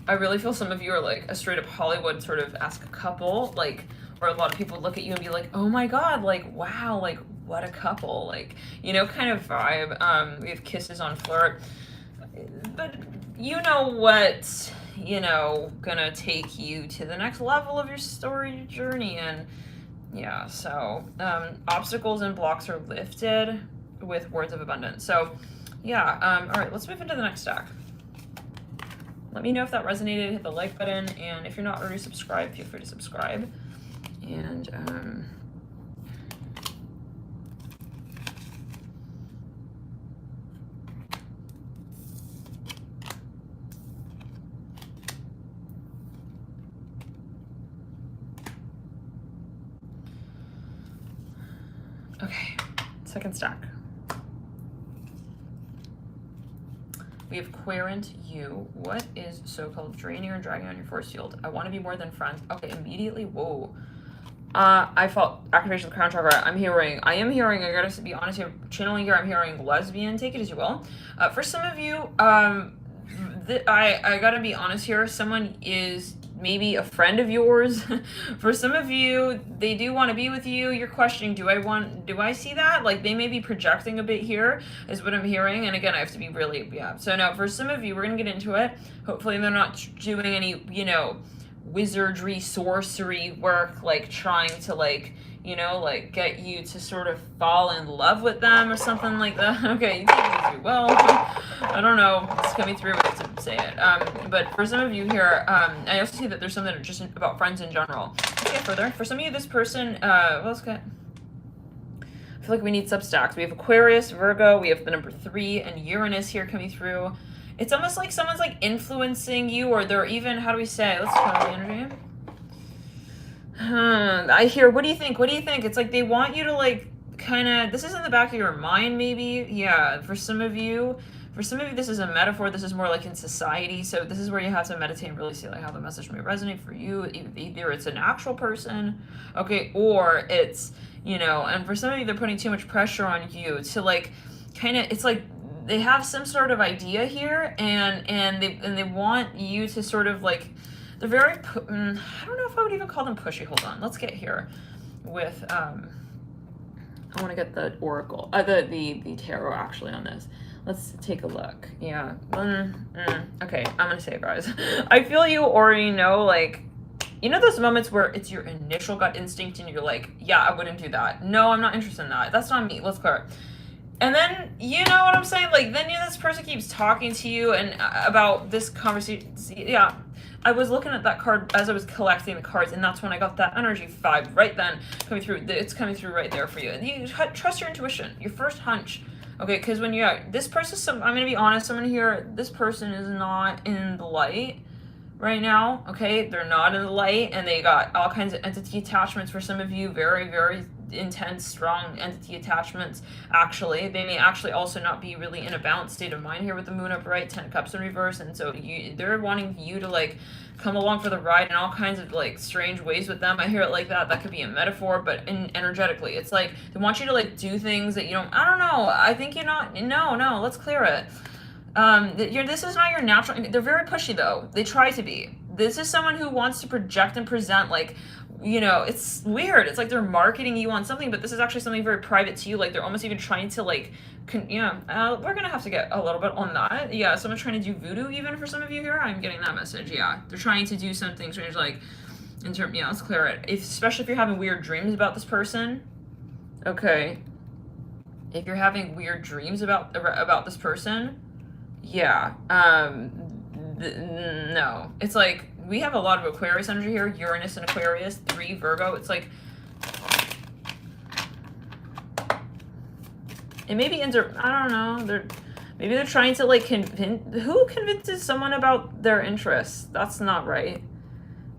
I really feel some of you are like a straight up Hollywood sort of esque couple, like, or a lot of people look at you and be like, oh my god, like, wow, like, what a couple, like, you know, kind of vibe. We have kisses on flirt, but you know what, you know, gonna take you to the next level of your story journey. And yeah, so obstacles and blocks are lifted with words of abundance. So yeah, all right, let's move into the next stack. Let me know if that resonated. Hit the like button, and if you're not already subscribed, feel free to subscribe. And okay, second stack. We have Querent You. What is so-called draining or dragging on your force field? I want to be more than friends. Okay, immediately. Whoa. I felt activation of the crown chakra. I am hearing, I gotta be honest here, channeling here, I'm hearing lesbian, take it as you will. For some of you, I gotta be honest here, someone is maybe a friend of yours. For some of you, they do want to be with you. You're questioning, do I see that? Like, they may be projecting a bit here, is what I'm hearing. And again, I have to be really, yeah. So now, for some of you, we're gonna get into it. Hopefully they're not doing any, you know, wizardry, sorcery work, like trying to, like, you know, like get you to sort of fall in love with them or something like that. Okay, you take it as you will. I don't know, it's coming through to say it. But for some of you here, I also see that there's something just about friends in general. Let's get further. For some of you, this person, well, let's get, I feel like we need substacks. We have Aquarius, Virgo, we have the number 3, and Uranus here coming through. It's almost like someone's like influencing you, or they're even, how do we say, let's call the energy. I hear, what do you think? What do you think? It's like they want you to, like, kind of, this is in the back of your mind, maybe. Yeah, for some of you, this is a metaphor. This is more like in society. So this is where you have to meditate and really see like how the message may resonate for you. Either it's an actual person, okay, or it's, you know, and for some of you, they're putting too much pressure on you to, like, kind of, it's like they have some sort of idea here, and they want you to sort of, like, they're very, I don't know if I would even call them pushy. Hold on, let's get here with, I want to get the oracle, the tarot actually on this. Let's take a look. Yeah, okay, I'm gonna say it, guys. I feel you already know, like, you know those moments where it's your initial gut instinct and you're like, yeah, I wouldn't do that. No, I'm not interested in that. That's not me. Let's clear it. And then, you know what I'm saying? Like, then this person keeps talking to you and about this conversation. Yeah, I was looking at that card as I was collecting the cards, and that's when I got that energy vibe right then coming through. It's coming through right there for you. And you trust your intuition, your first hunch. Okay, because when you this person, I'm going to be honest, someone here, this person is not in the light right now, okay? They're not in the light, and they got all kinds of entity attachments for some of you, very, very intense, strong entity attachments, actually. They may actually also not be really in a balanced state of mind here with the moon upright, 10 of cups in reverse, and so they're wanting you to, like, come along for the ride in all kinds of, like, strange ways with them. I hear it like that. That could be a metaphor, but energetically, it's like they want you to, like, do things that you don't, I don't know, I think you're not, no, let's clear it. This is not your natural, they're very pushy though. They try to be. This is someone who wants to project and present, like, you know, it's weird. It's like they're marketing you on something, but this is actually something very private to you. Like, they're almost even trying to, like, we're gonna have to get a little bit on that. Yeah, someone's trying to do voodoo even for some of you here. I'm getting that message. Yeah, they're trying to do something strange, like, yeah, let's clear it. Especially if you're having weird dreams about this person. Okay. If you're having weird dreams about this person, yeah, no. It's like, we have a lot of Aquarius energy here, Uranus and Aquarius, 3 Virgo. It's like, it maybe ends up, I don't know, maybe they're trying to, like, who convinces someone about their interests? That's not right.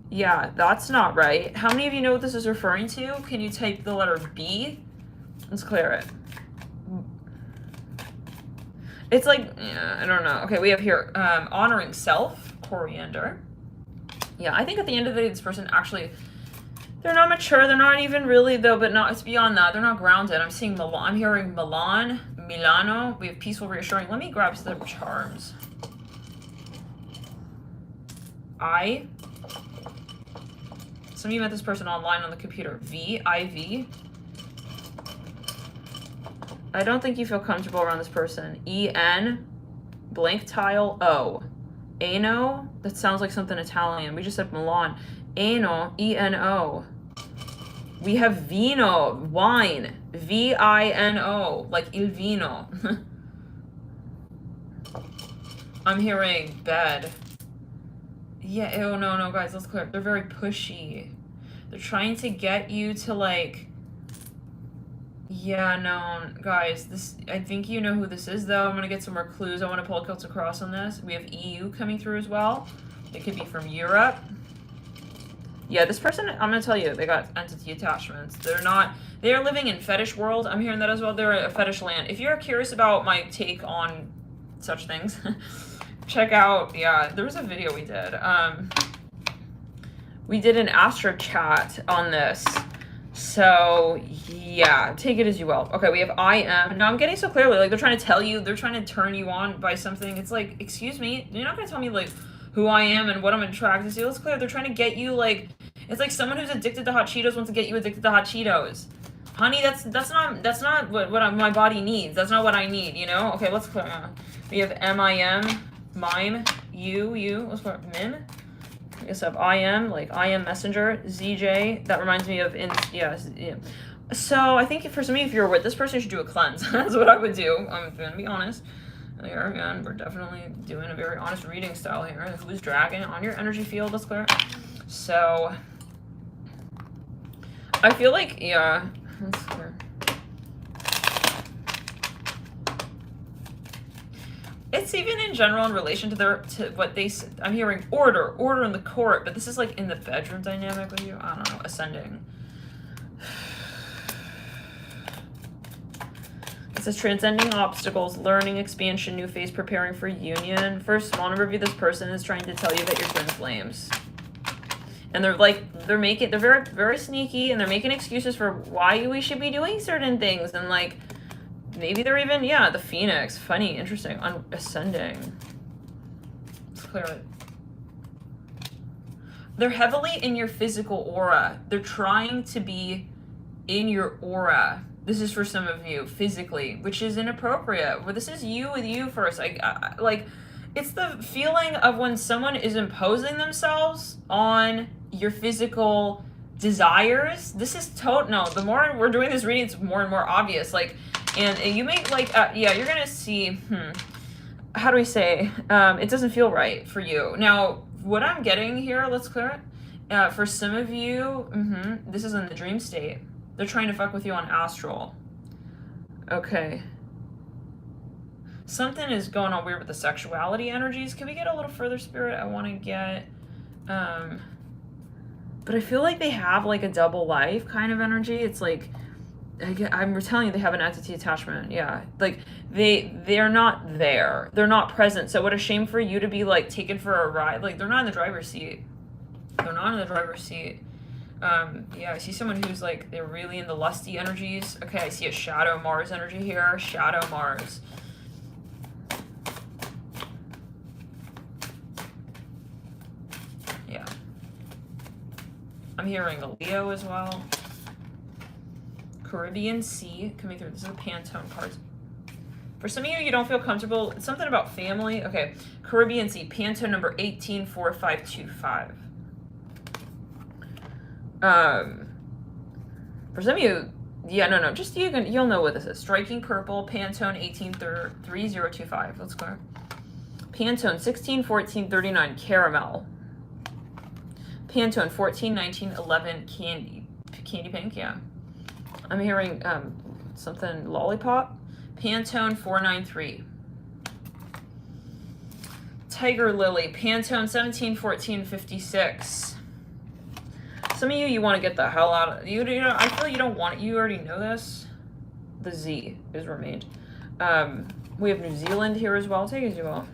Yeah, that's not right. How many of you know what this is referring to? Can you type the letter B? Let's clear it. It's like, yeah, I don't know. Okay, we have here, honoring self, coriander. Yeah, I think at the end of the day, this person actually, They're not mature. They're not even really, though, but not, it's beyond that. They're not grounded. I'm seeing Milan. I'm hearing Milan, Milano. We have peaceful, reassuring. Let me grab some charms. Some of you met this person online on the computer. V-I-V. I don't think you feel comfortable around this person. E-N, blank tile, O. Ano, that sounds like something Italian. We just said Milan. Ano, E-N-O. We have vino, wine. V-I-N-O, like il vino. I'm hearing bed. Yeah, oh no, guys, let's clear up. They're very pushy. They're trying to get you to, like... Yeah, no, guys, this, I think you know who this is, though. I'm gonna get some more clues. I want to pull a Celtic Cross on this. We have EU coming through as well. It could be from Europe. Yeah, this person, I'm gonna tell you, they got entity attachments. They're living in fetish world. I'm hearing that as well. They're a fetish land. If you're curious about my take on such things, check out, yeah, there was a video we did. We did an Astro chat on this. So, yeah, take it as you will. Okay, we have I am. Now, I'm getting so clearly, like, they're trying to tell you, they're trying to turn you on by something. It's like, excuse me, you're not going to tell me, like, who I am and what I'm attracted to. It's clear they're trying to get you, like, it's like someone who's addicted to hot Cheetos wants to get you addicted to hot Cheetos. Honey, that's not what my body needs. That's not what I need, you know? Okay, let's clear. We have M-I-M, mime, you, let's clear, mim. I guess I have IM, like IM Messenger, ZJ. That reminds me of, yeah. So I think for some of you, if you're with this person, you should do a cleanse. That's what I would do. I'm going to be honest. Here again, we're definitely doing a very honest reading style here. Who's dragging on your energy field? Let's clear. So I feel like, yeah. Let's clear. It's even in general in relation to what they, I'm hearing order in the court, but this is like in the bedroom dynamic with you. I don't know, ascending. It says transcending obstacles, learning, expansion, new phase, preparing for union. First small number of you, this person is trying to tell you that you're twin flames. And they're very, very sneaky, and they're making excuses for why we should be doing certain things, and like, maybe they're even, yeah, the Phoenix. Funny, interesting. Ascending. Let's clear it. They're heavily in your physical aura. They're trying to be in your aura. This is for some of you, physically, which is inappropriate. Well, this is you with you first. Like, it's the feeling of when someone is imposing themselves on your physical desires. This is no, the more we're doing this reading, it's more and more obvious. Like, and you may, like, yeah, you're going to see, how do we say, it doesn't feel right for you. Now, what I'm getting here, let's clear it. For some of you, this is in the dream state. They're trying to fuck with you on astral. Okay. Something is going on weird with the sexuality energies. Can we get a little further, Spirit? I want to get, but I feel like they have, like, a double life kind of energy. It's like, I'm telling you, they have an entity attachment. Yeah, like they're not there. They're not present. So what a shame for you to be like taken for a ride. Like they're not in the driver's seat. They're not in the driver's seat. Yeah, I see someone who's like, they're really in the lusty energies. Okay, I see a shadow Mars energy here. Shadow Mars. Yeah. I'm hearing a Leo as well. Caribbean Sea coming through. This is a Pantone card. For some of you, you don't feel comfortable. It's something about family. Okay, Caribbean Sea, Pantone number 184525. For some of you, yeah, no, just you'll know what this is. Striking Purple, Pantone 183025. Let's go. Pantone 161439 Caramel. Pantone 141911 Candy Pink. Yeah. I'm hearing something Lollipop. Pantone 493. Tiger Lily. Pantone 171456. Some of you want to get the hell out of you. Know, I feel you don't want it. You already know this. The Z is remained. We have New Zealand here as well. Take it as you will.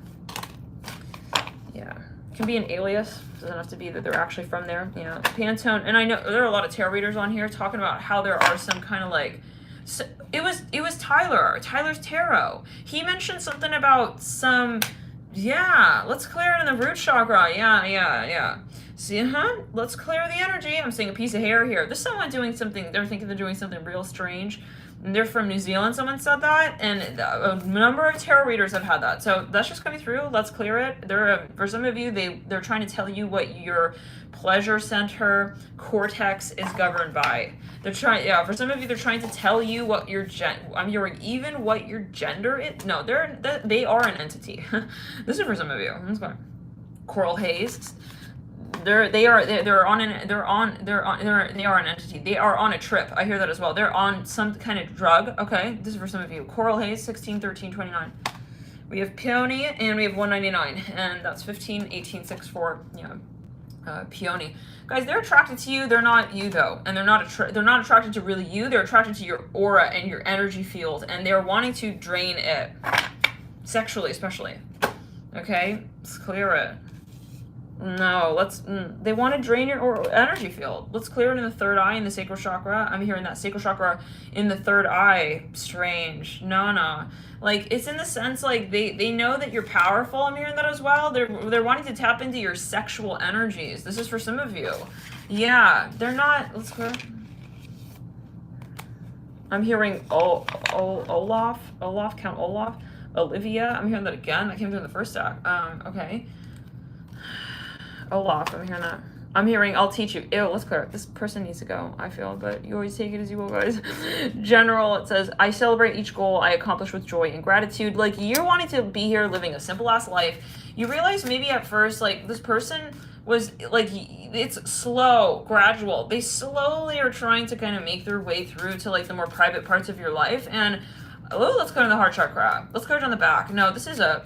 Yeah. can be an alias. Doesn't have to be that they're actually from there. Yeah, Pantone. And I know there are a lot of tarot readers on here talking about how there are some kind of like, so it was Tyler's tarot. He mentioned something about some, yeah, let's clear it in the root chakra. Yeah. See, let's clear the energy. I'm seeing a piece of hair here. There's someone doing something, they're thinking they're doing something real strange. And they're from New Zealand, someone said that, and a number of tarot readers have had that. So that's just coming through. Let's clear it. For some of you, they're trying to tell you what your pleasure center cortex is governed by. They're trying, yeah, for some of you, they're trying to tell you what your even what your gender is. No, they are an entity. This is for some of you. That's fine. Coral haze. They are an entity. They are on a trip. I hear that as well. They're on some kind of drug. Okay, this is for some of you. Coral haze, 16, 13, 29. We have peony and we have 199, and that's 15, 18, 6, 4. Yeah, peony. Guys, they're attracted to you. They're not you though, and they're not attracted to really you. They're attracted to your aura and your energy field, and they're wanting to drain it sexually, especially. Okay, let's clear it. No, they want to drain your energy field. Let's clear it in the third eye, in the sacral chakra. I'm hearing that sacral chakra in the third eye. Strange. No. Like, it's in the sense, like, they know that you're powerful. I'm hearing that as well. They're wanting to tap into your sexual energies. This is for some of you. Yeah, they're not, let's clear. I'm hearing Olaf, Count Olaf, Olivia. I'm hearing that again. That came through in the first deck. Okay. Olaf, I'm hearing that. I'm hearing, I'll teach you. Ew, let's clear it. This person needs to go, I feel, but you always take it as you will, guys. General, it says, I celebrate each goal I accomplish with joy and gratitude. Like, you're wanting to be here living a simple-ass life. You realize maybe at first, like, this person was, like, it's slow, gradual. They slowly are trying to kind of make their way through to, like, the more private parts of your life, and let's go to the heart chakra. Let's go down the back. No, this is a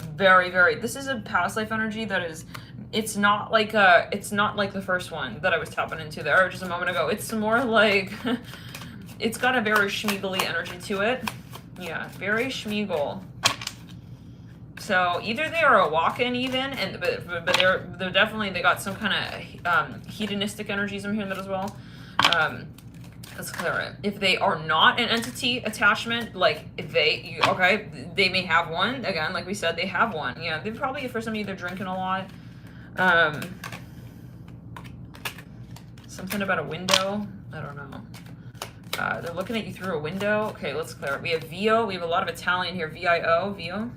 this is a past life energy that is, it's not like the first one that I was tapping into there just a moment ago. It's more like, it's got a very Schmeagly energy to it. Yeah, very Schmeagle. So either they are a walk-in even, but they're definitely, they got some kind of hedonistic energies. I'm hearing that as well. Let's clear it. If they are not an entity attachment, like if they may have one. Again, like we said, they have one. Yeah, they probably, for some of you, they're drinking a lot. Something about a window. I don't know. They're looking at you through a window. Okay, let's clear it. We have Vio. We have a lot of Italian here. Vio. Vio.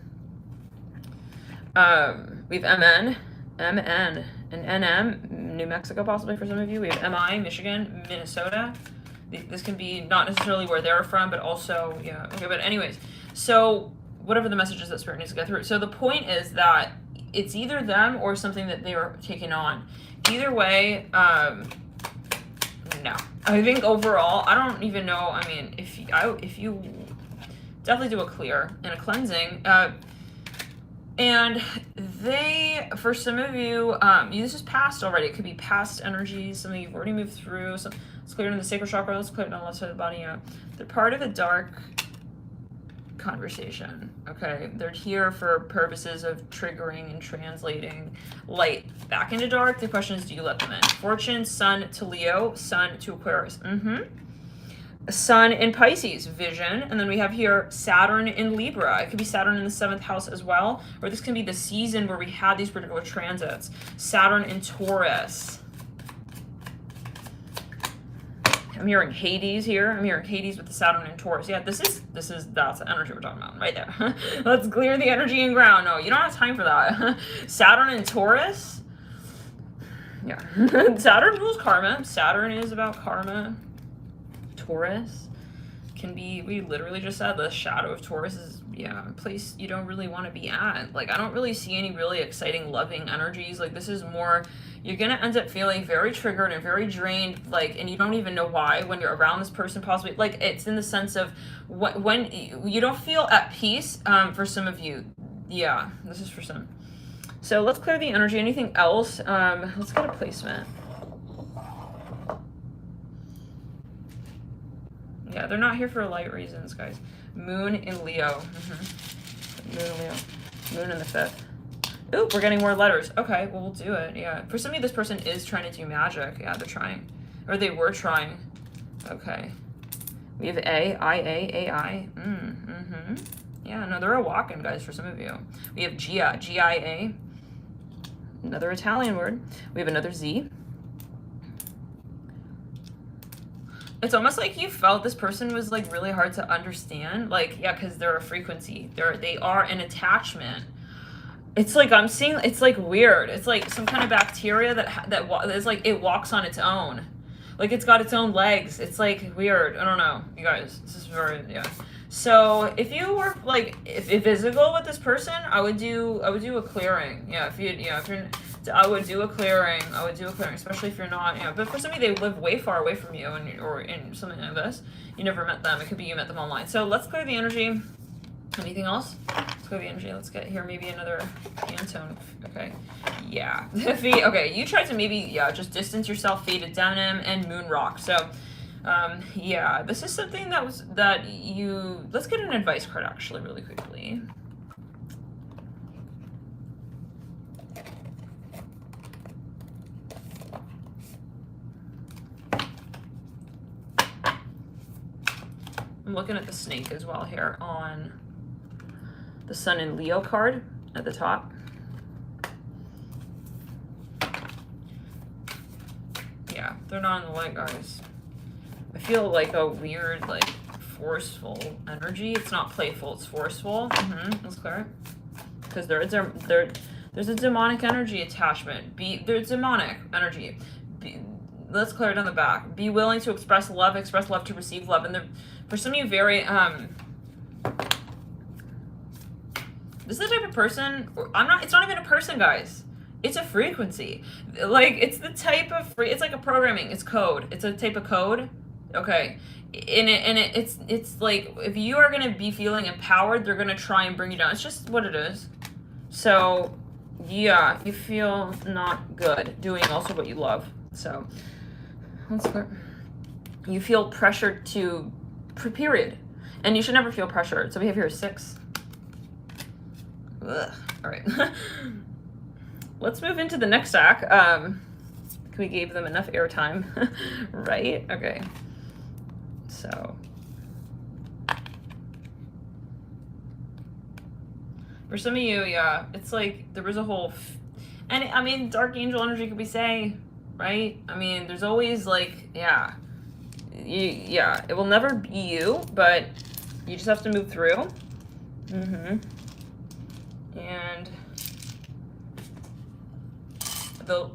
We have MN, and NM, New Mexico possibly for some of you. We have MI, Michigan, Minnesota. This can be not necessarily where they're from, but also, yeah. Okay, but anyways, so whatever the messages that Spirit needs to get through. So the point is that it's either them or something that they are taking on. Either way, no. I think overall, I don't even know. I mean, if you definitely do a clear and a cleansing, and they, for some of you, this is past already. It could be past energies. Some of you've already moved through. So let's clear it in the sacral chakra. Let's clear it on the left side of the body. Yeah, they're part of a dark conversation. Okay, they're here for purposes of triggering and translating light back into dark. The question is, do you let them in? Fortune, Sun to Leo, Sun to Aquarius. Sun in Pisces, vision, and then we have here Saturn in Libra. It could be Saturn in the 7th house as well, or this can be the season where we had these particular transits. Saturn in Taurus. I'm hearing Hades here. I'm hearing Hades with the Saturn in Taurus. Yeah, that's the energy we're talking about right there. Let's clear the energy and ground. No, you don't have time for that. Saturn in Taurus. Yeah, Saturn rules karma. Saturn is about karma. Taurus can be, we literally just said the shadow of Taurus is, yeah, a place you don't really want to be at. Like, I don't really see any really exciting, loving energies. Like, this is more, you're going to end up feeling very triggered and very drained, like, and you don't even know why when you're around this person possibly. Like, it's in the sense of when you don't feel at peace, for some of you. Yeah, this is for some. So let's clear the energy. Anything else? Let's get a placement. Yeah, they're not here for light reasons, guys. Moon in Leo. Moon in Leo. Moon in the 5th. Oh, we're getting more letters. Okay, well, we'll do it. Yeah. For some of you, this person is trying to do magic. Yeah, they're trying. Or they were trying. Okay. We have A, I, A, A, I. Yeah, no, they're a walk-in, guys, for some of you. We have Gia, G-I-A. Another Italian word. We have another Z. It's almost like you felt this person was like really hard to understand. Like, yeah, because they're a frequency. They are an attachment. It's like I'm seeing. It's like weird. It's like some kind of bacteria that is like it walks on its own. Like it's got its own legs. It's like weird. I don't know, you guys. This is very So if you were like if physical with this person, I would do a clearing. Yeah, if you're. I would do a clearing. Especially if you're not. Yeah, but for some of you, they live way far away from you, or in something like this. You never met them. It could be you met them online. So let's clear the energy. Anything else? Let's go to the energy. Let's get here maybe another Pantone. Okay. Yeah. Okay, you tried to maybe, just distance yourself, Faded Denim, and Moon Rock. So, yeah, this is something let's get an advice card actually really quickly. I'm looking at the snake as well here on the Sun and Leo card at the top. Yeah, they're not in the light, guys. I feel like a weird, like, forceful energy. It's not playful, it's forceful. Let's clear it. Because there's a demonic energy attachment. There's demonic energy. Let's clear it on the back. Be willing to express love to receive love. And for some of you, very, this is the type of person, it's not even a person, guys. It's a frequency. Like, it's the type of it's like a programming, it's code. It's a type of code. Okay. It's like, if you are gonna be feeling empowered, they're gonna try and bring you down. It's just what it is. So, yeah, you feel not good doing also what you love. So, let's clear. You feel pressured period. And you should never feel pressured. So we have here 6. Ugh. All right. Let's move into the next stack. We gave them enough airtime, right? Okay. So for some of you, yeah, it's like there was a whole, and I mean, dark angel energy could be say, right? I mean, there's always like, yeah, it will never be you, but you just have to move through. And the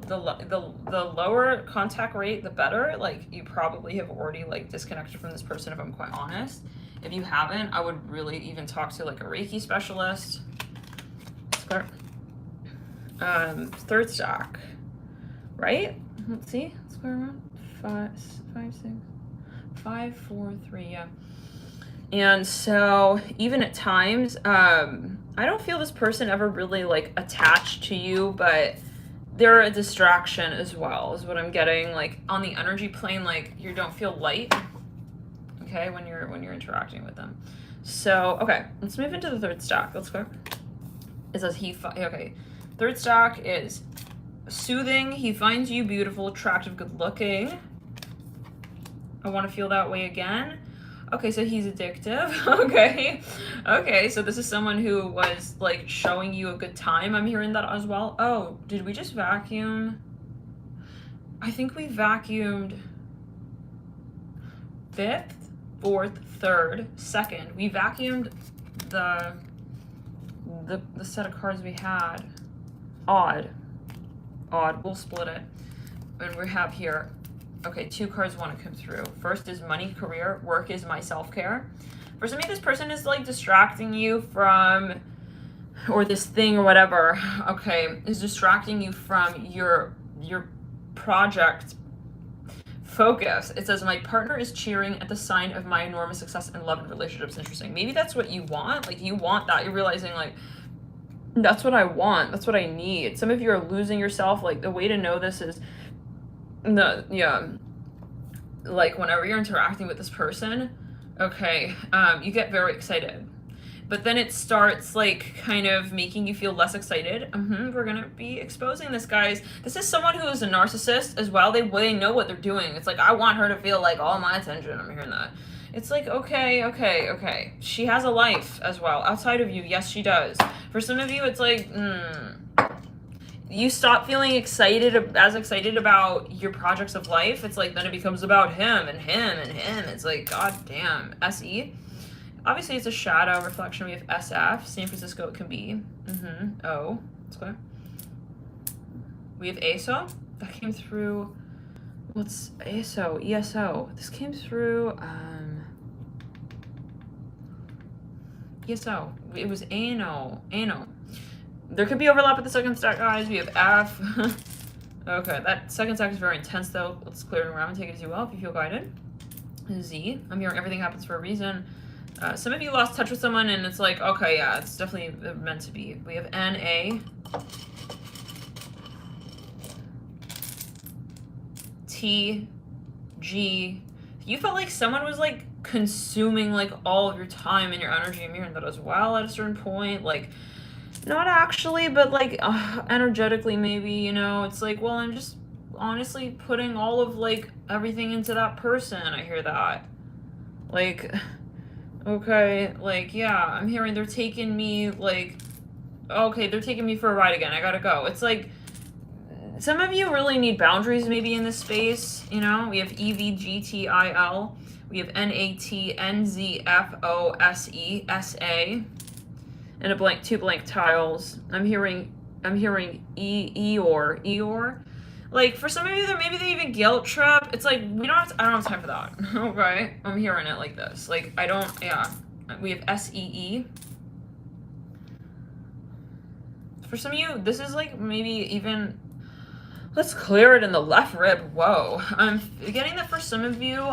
lower contact rate, the better. Like, you probably have already like disconnected from this person, if I'm quite honest. If you haven't, I would really even talk to like a Reiki specialist. Third stack, right? Let's see. Let's go around 5, 6, 5, 4, 3. Yeah. And so even at times, I don't feel this person ever really like attached to you, but they're a distraction as well, is what I'm getting. Like on the energy plane, like you don't feel light, okay, when you're interacting with them. So okay, let's move into the third stack. Let's go. It says okay. Third stack is soothing. He finds you beautiful, attractive, good looking. I want to feel that way again. Okay, so he's addictive. Okay, so this is someone who was like showing you a good time. I'm hearing that as well. Oh, did we just vacuum? I think we vacuumed 5th, 4th, 3rd, 2nd. We vacuumed the set of cards we had. Odd. We'll split it. And we have here, okay, 2 cards want to come through. First is money, career. Work is my self-care. For some of you, this person is like distracting you from, or this thing or whatever, okay, is distracting you from your project focus. It says, my partner is cheering at the sign of my enormous success in love and relationships. Interesting. Maybe that's what you want. Like, you want that. You're realizing, like, that's what I want. That's what I need. Some of you are losing yourself. Like, the way to know this is, like, whenever you're interacting with this person, okay, you get very excited. but then it starts like kind of making you feel less excited. We're gonna be exposing this, guys. This is someone who is a narcissist as well. They know what they're doing. It's like, I want her to feel like all my attention. I'm hearing that. It's like, okay. She has a life as well outside of you. Yes, she does. For some of you, it's like, you stop feeling excited about your projects of life. It's like, then it becomes about him and him and him. It's like, god damn. SE. Obviously, it's a shadow reflection. We have SF. San Francisco, it can be. O. Let's go. We have ASO. That came through. What's ASO? ESO. This came through. ESO. It was ANO. There could be overlap with the second stack, guys. We have F. Okay, that second stack is very intense, though. Let's clear it around and take it as you will if you feel guided. Z. I'm hearing everything happens for a reason. Some of you lost touch with someone, and it's like, okay, yeah, it's definitely meant to be. We have NA. T. G. You felt like someone was, like, consuming, like, all of your time and your energy. I'm hearing that as well at a certain point. Like, not actually, but, like, energetically maybe, you know? It's like, well, I'm just honestly putting all of, like, everything into that person. I hear that. Like, okay, like, yeah, I'm hearing they're taking me, like, okay, they're taking me for a ride again. I gotta go. It's like, some of you really need boundaries maybe in this space, you know? We have EVGTIL. We have NATNZFOSESA. And two blank tiles. I'm hearing Eeyore. Like, for some of you, maybe they even guilt trip. It's like, I don't have time for that. Okay? I'm hearing it like this. Like, we have SEE. For some of you, this is like maybe even, let's clear it in the left rib. Whoa. I'm getting that for some of you,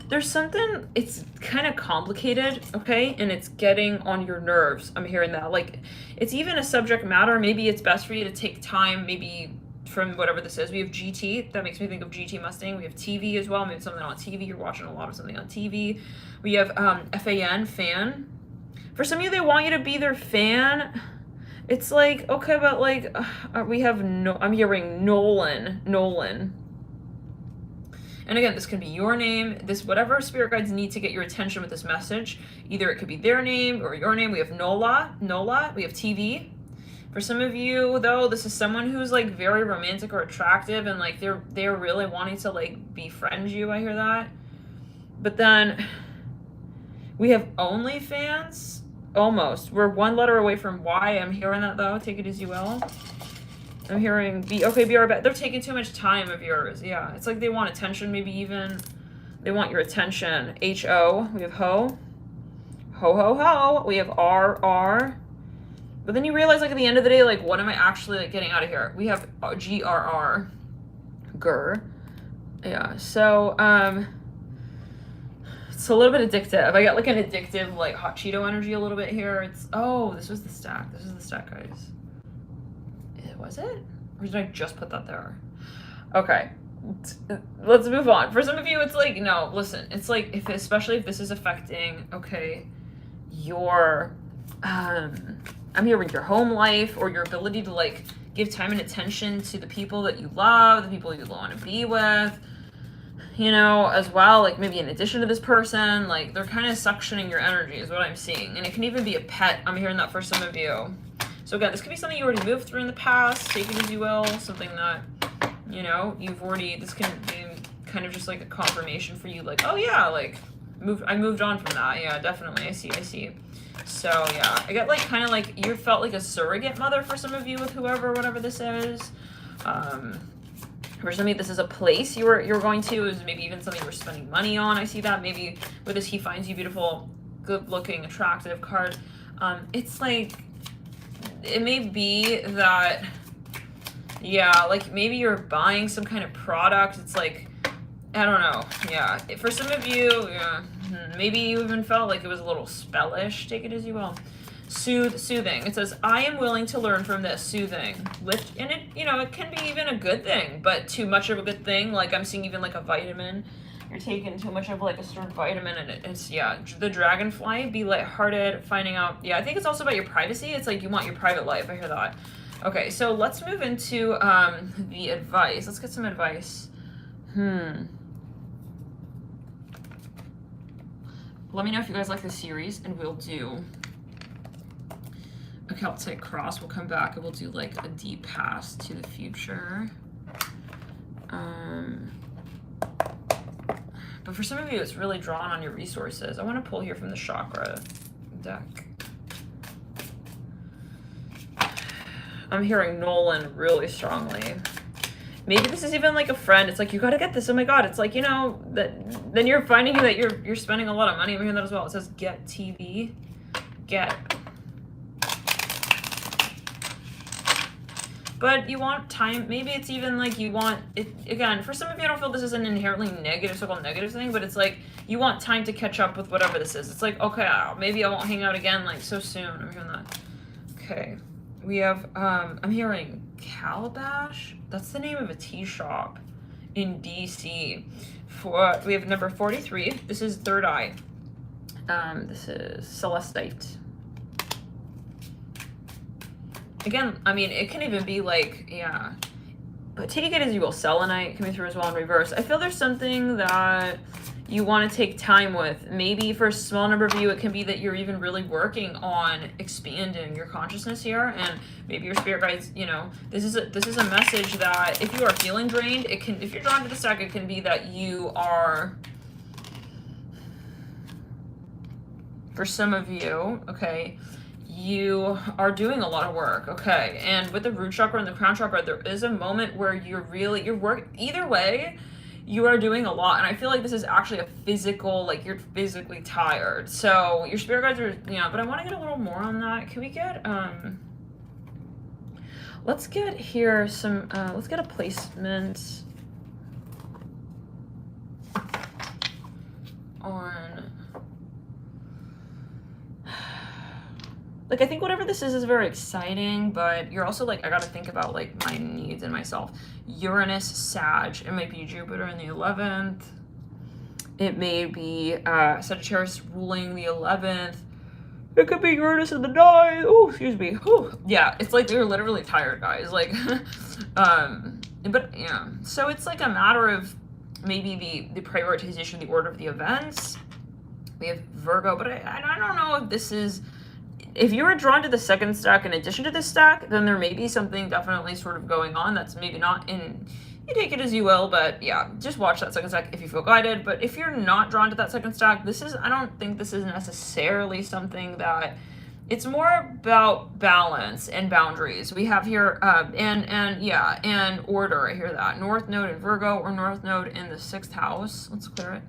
there's something, it's kind of complicated, okay? And it's getting on your nerves. I'm hearing that. Like, it's even a subject matter. Maybe it's best for you to take time, maybe from whatever this is. We have GT. That makes me think of GT Mustang. We have TV as well. Maybe something on TV. You're watching a lot of something on TV. We have FAN, fan. For some of you, they want you to be their fan. It's like, okay, but like, we have I'm hearing Nolan. And again, this could be your name, whatever spirit guides need to get your attention with this message. Either it could be their name or your name. We have Nola, we have TV. For some of you, though, this is someone who's like very romantic or attractive, and like they're really wanting to like befriend you. I hear that. But then we have OnlyFans. Almost. We're one letter away from Y. I'm hearing that, though. Take it as you will. I'm hearing be right back. They're taking too much time of yours. Yeah. It's like they want attention, maybe even. They want your attention. HO. We have ho. Ho. We have R. But then you realize, like, at the end of the day, like, what am I actually, like, getting out of here? We have GRR. Gur. Yeah. So, it's a little bit addictive. I got, like, an addictive, like, hot Cheeto energy a little bit here. It's, this was the stack. This is the stack, guys. Was it? Or did I just put that there? Okay. Let's move on. For some of you, it's like, no, listen. It's like, especially if this is affecting, okay, your, I'm hearing your home life or your ability to, like, give time and attention to the people that you love, the people you want to be with, you know, as well, like, maybe in addition to this person, like, they're kind of suctioning your energy is what I'm seeing. And it can even be a pet. I'm hearing that for some of you. So again, this could be something you already moved through in the past, take it as you will, something that, you know, this can be kind of just like a confirmation for you, like, oh yeah, like, I moved on from that, yeah, definitely, I see. So yeah, I got like, kind of like, you felt like a surrogate mother for some of you with whatever this is. For some of you, this is a place you're going to, is maybe even something you were spending money on, I see that, maybe with this, he finds you beautiful, good looking, attractive card. It's like, it may be that, yeah, like maybe you're buying some kind of product. It's like, I don't know. Yeah. For some of you, yeah, maybe you even felt like it was a little spellish. Take it as you will. Soothing. It says, I am willing to learn from this. Soothing. And it, you know, it can be even a good thing, but too much of a good thing. Like I'm seeing even like a vitamin. you're taking too much of like a certain vitamin, and it's, yeah, the dragonfly, be lighthearted, finding out, yeah, I think it's also about your privacy. It's like you want your private life. I hear that. Okay, so let's move into the advice. Let's get some advice. Let me know if you guys like this series, and we'll do a Celtic cross. We'll come back and we'll do like a deep past to the future. But for some of you, it's really drawn on your resources. I want to pull here from the chakra deck. I'm hearing Nolan really strongly. Maybe this is even like a friend. It's like, you got to get this. Oh my God. It's like, you know, that then you're finding that you're spending a lot of money. I'm hearing that as well. It says get TV. Get. But you want time. Maybe it's even like you want it. Again, for some of you, I don't feel this is an inherently negative, so-called negative thing, but it's like you want time to catch up with whatever this is. It's like, okay, maybe I won't hang out again like so soon. I'm hearing that. Okay. We have, I'm hearing Calabash. That's the name of a tea shop in DC. We have number 43. This is Third Eye. This is Celestite. Again, I mean, it can even be like, yeah, but take it as you will. Selenite coming through as well in reverse. I feel there's something that you want to take time with. Maybe for a small number of you, it can be that you're even really working on expanding your consciousness here, and maybe your spirit guides, you know, this is a message that if you are feeling drained, it can, if you're drawn to the stack, it can be that you are, for some of you, okay, you are doing a lot of work, okay, and with the root chakra and the crown chakra, there is a moment where you're either way, you are doing a lot, and I feel like this is actually a physical, like you're physically tired, so your spirit guides are, you know, but I want to get a little more on that. Can we get, let's get here some, let's get a placement on, like, I think whatever this is very exciting, but you're also like, I gotta think about like my needs and myself. Uranus, Sag, it might be Jupiter in the 11th. It may be Sagittarius ruling the 11th. It could be Uranus in the 9th. Oh, excuse me. Whew. Yeah, it's like they're literally tired, guys. Like, but yeah. So it's like a matter of maybe the prioritization, the order of the events. We have Virgo, but I don't know if this is, if you were drawn to the second stack in addition to this stack, then there may be something definitely sort of going on that's maybe not in, you take it as you will, but yeah, just watch that second stack if you feel guided. But if you're not drawn to that second stack, I don't think this is necessarily something that, it's more about balance and boundaries. We have here, and order, I hear that. North Node in Virgo or North Node in the 6th house. Let's clear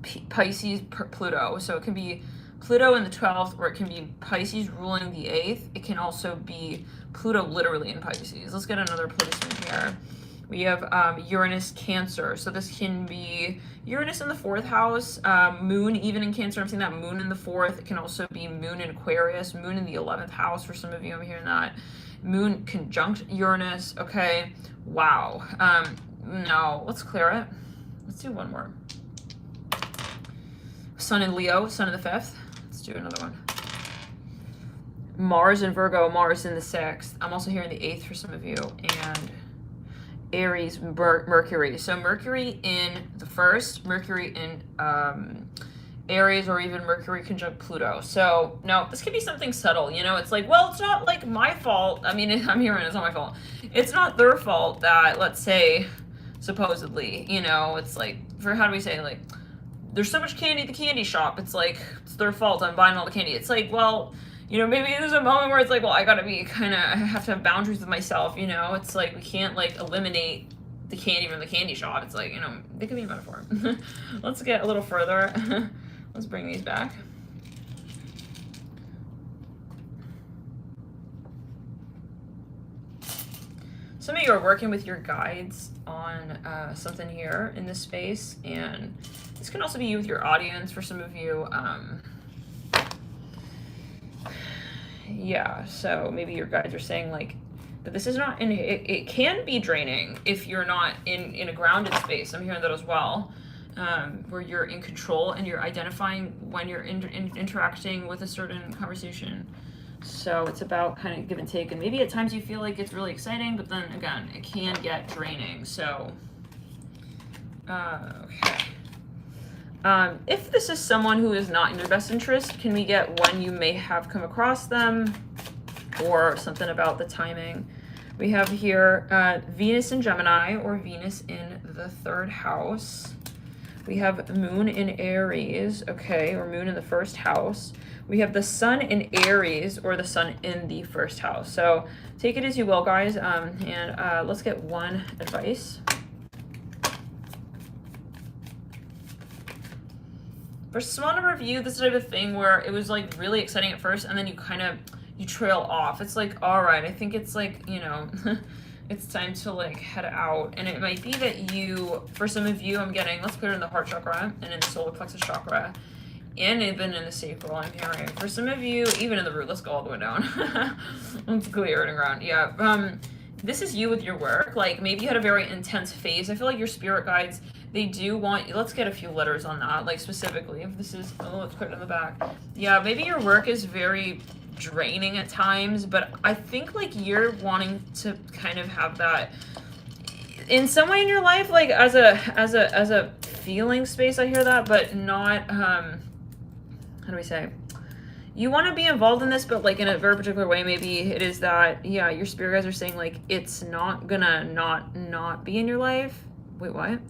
it. Pisces, Pluto. So it can be Pluto in the 12th, or it can be Pisces ruling the 8th. It can also be Pluto literally in Pisces. Let's get another placement here. We have Uranus, Cancer. So this can be Uranus in the 4th house, Moon even in Cancer. I'm seeing that Moon in the 4th. It can also be Moon in Aquarius, Moon in the 11th house for some of you. I'm hearing that. Moon conjunct Uranus. Okay. Wow. No, let's clear it. Let's do one more. Sun in Leo, Sun in the 5th. Do another one. Mars in Virgo, Mars in the 6th. I'm also hearing the 8th for some of you, and Aries, Mercury. So Mercury in the 1st, Mercury in Aries, or even Mercury conjunct Pluto. So no, this could be something subtle, you know. It's like, well, it's not like my fault. I mean, I'm hearing it's not my fault. It's not their fault that, let's say, supposedly, you know, it's like, for, how do we say, like, there's so much candy at the candy shop. It's like, it's their fault. I'm buying all the candy. It's like, well, you know, maybe there's a moment where it's like, well, I gotta be I have to have boundaries with myself, you know? It's like, we can't like eliminate the candy from the candy shop. It's like, you know, they could be a metaphor. Let's get a little further. Let's bring these back. Some of you are working with your guides on something here in this space, and this can also be you with your audience for some of you. Yeah, so maybe your guides are saying like, But this is not, it can be draining if you're not in a grounded space. I'm hearing that as well. Where you're in control and you're identifying when you're interacting with a certain conversation. So it's about kind of give and take, and maybe at times you feel like it's really exciting, but then again, it can get draining. So, okay. If this is someone who is not in your best interest, can we get when you may have come across them, or something about the timing? We have here Venus in Gemini, or Venus in the 3rd house. We have Moon in Aries, okay, or Moon in the 1st house. We have the Sun in Aries, or the Sun in the 1st house. So take it as you will, guys, and let's get one advice. For a small number of you, this is the type of thing where it was like really exciting at first, and then you trail off. It's like, all right, I think it's like, you know, it's time to like head out. And it might be that for some of you, I'm getting, let's put it in the heart chakra and in the solar plexus chakra, and even in the sacral, I'm hearing. For some of you, even in the root, let's go all the way down. Let's clear it around. Yeah. This is you with your work. Like maybe you had a very intense phase. I feel like your spirit guides, they do want, let's get a few letters on that, like specifically. If this is, let's put it in the back. Yeah, maybe your work is very draining at times, but I think like you're wanting to kind of have that in some way in your life, like as a feeling space. I hear that, but not, how do we say? You want to be involved in this, but like in a very particular way. Maybe it is that, yeah, your spirit guides are saying like, it's not gonna not be in your life. Wait, what?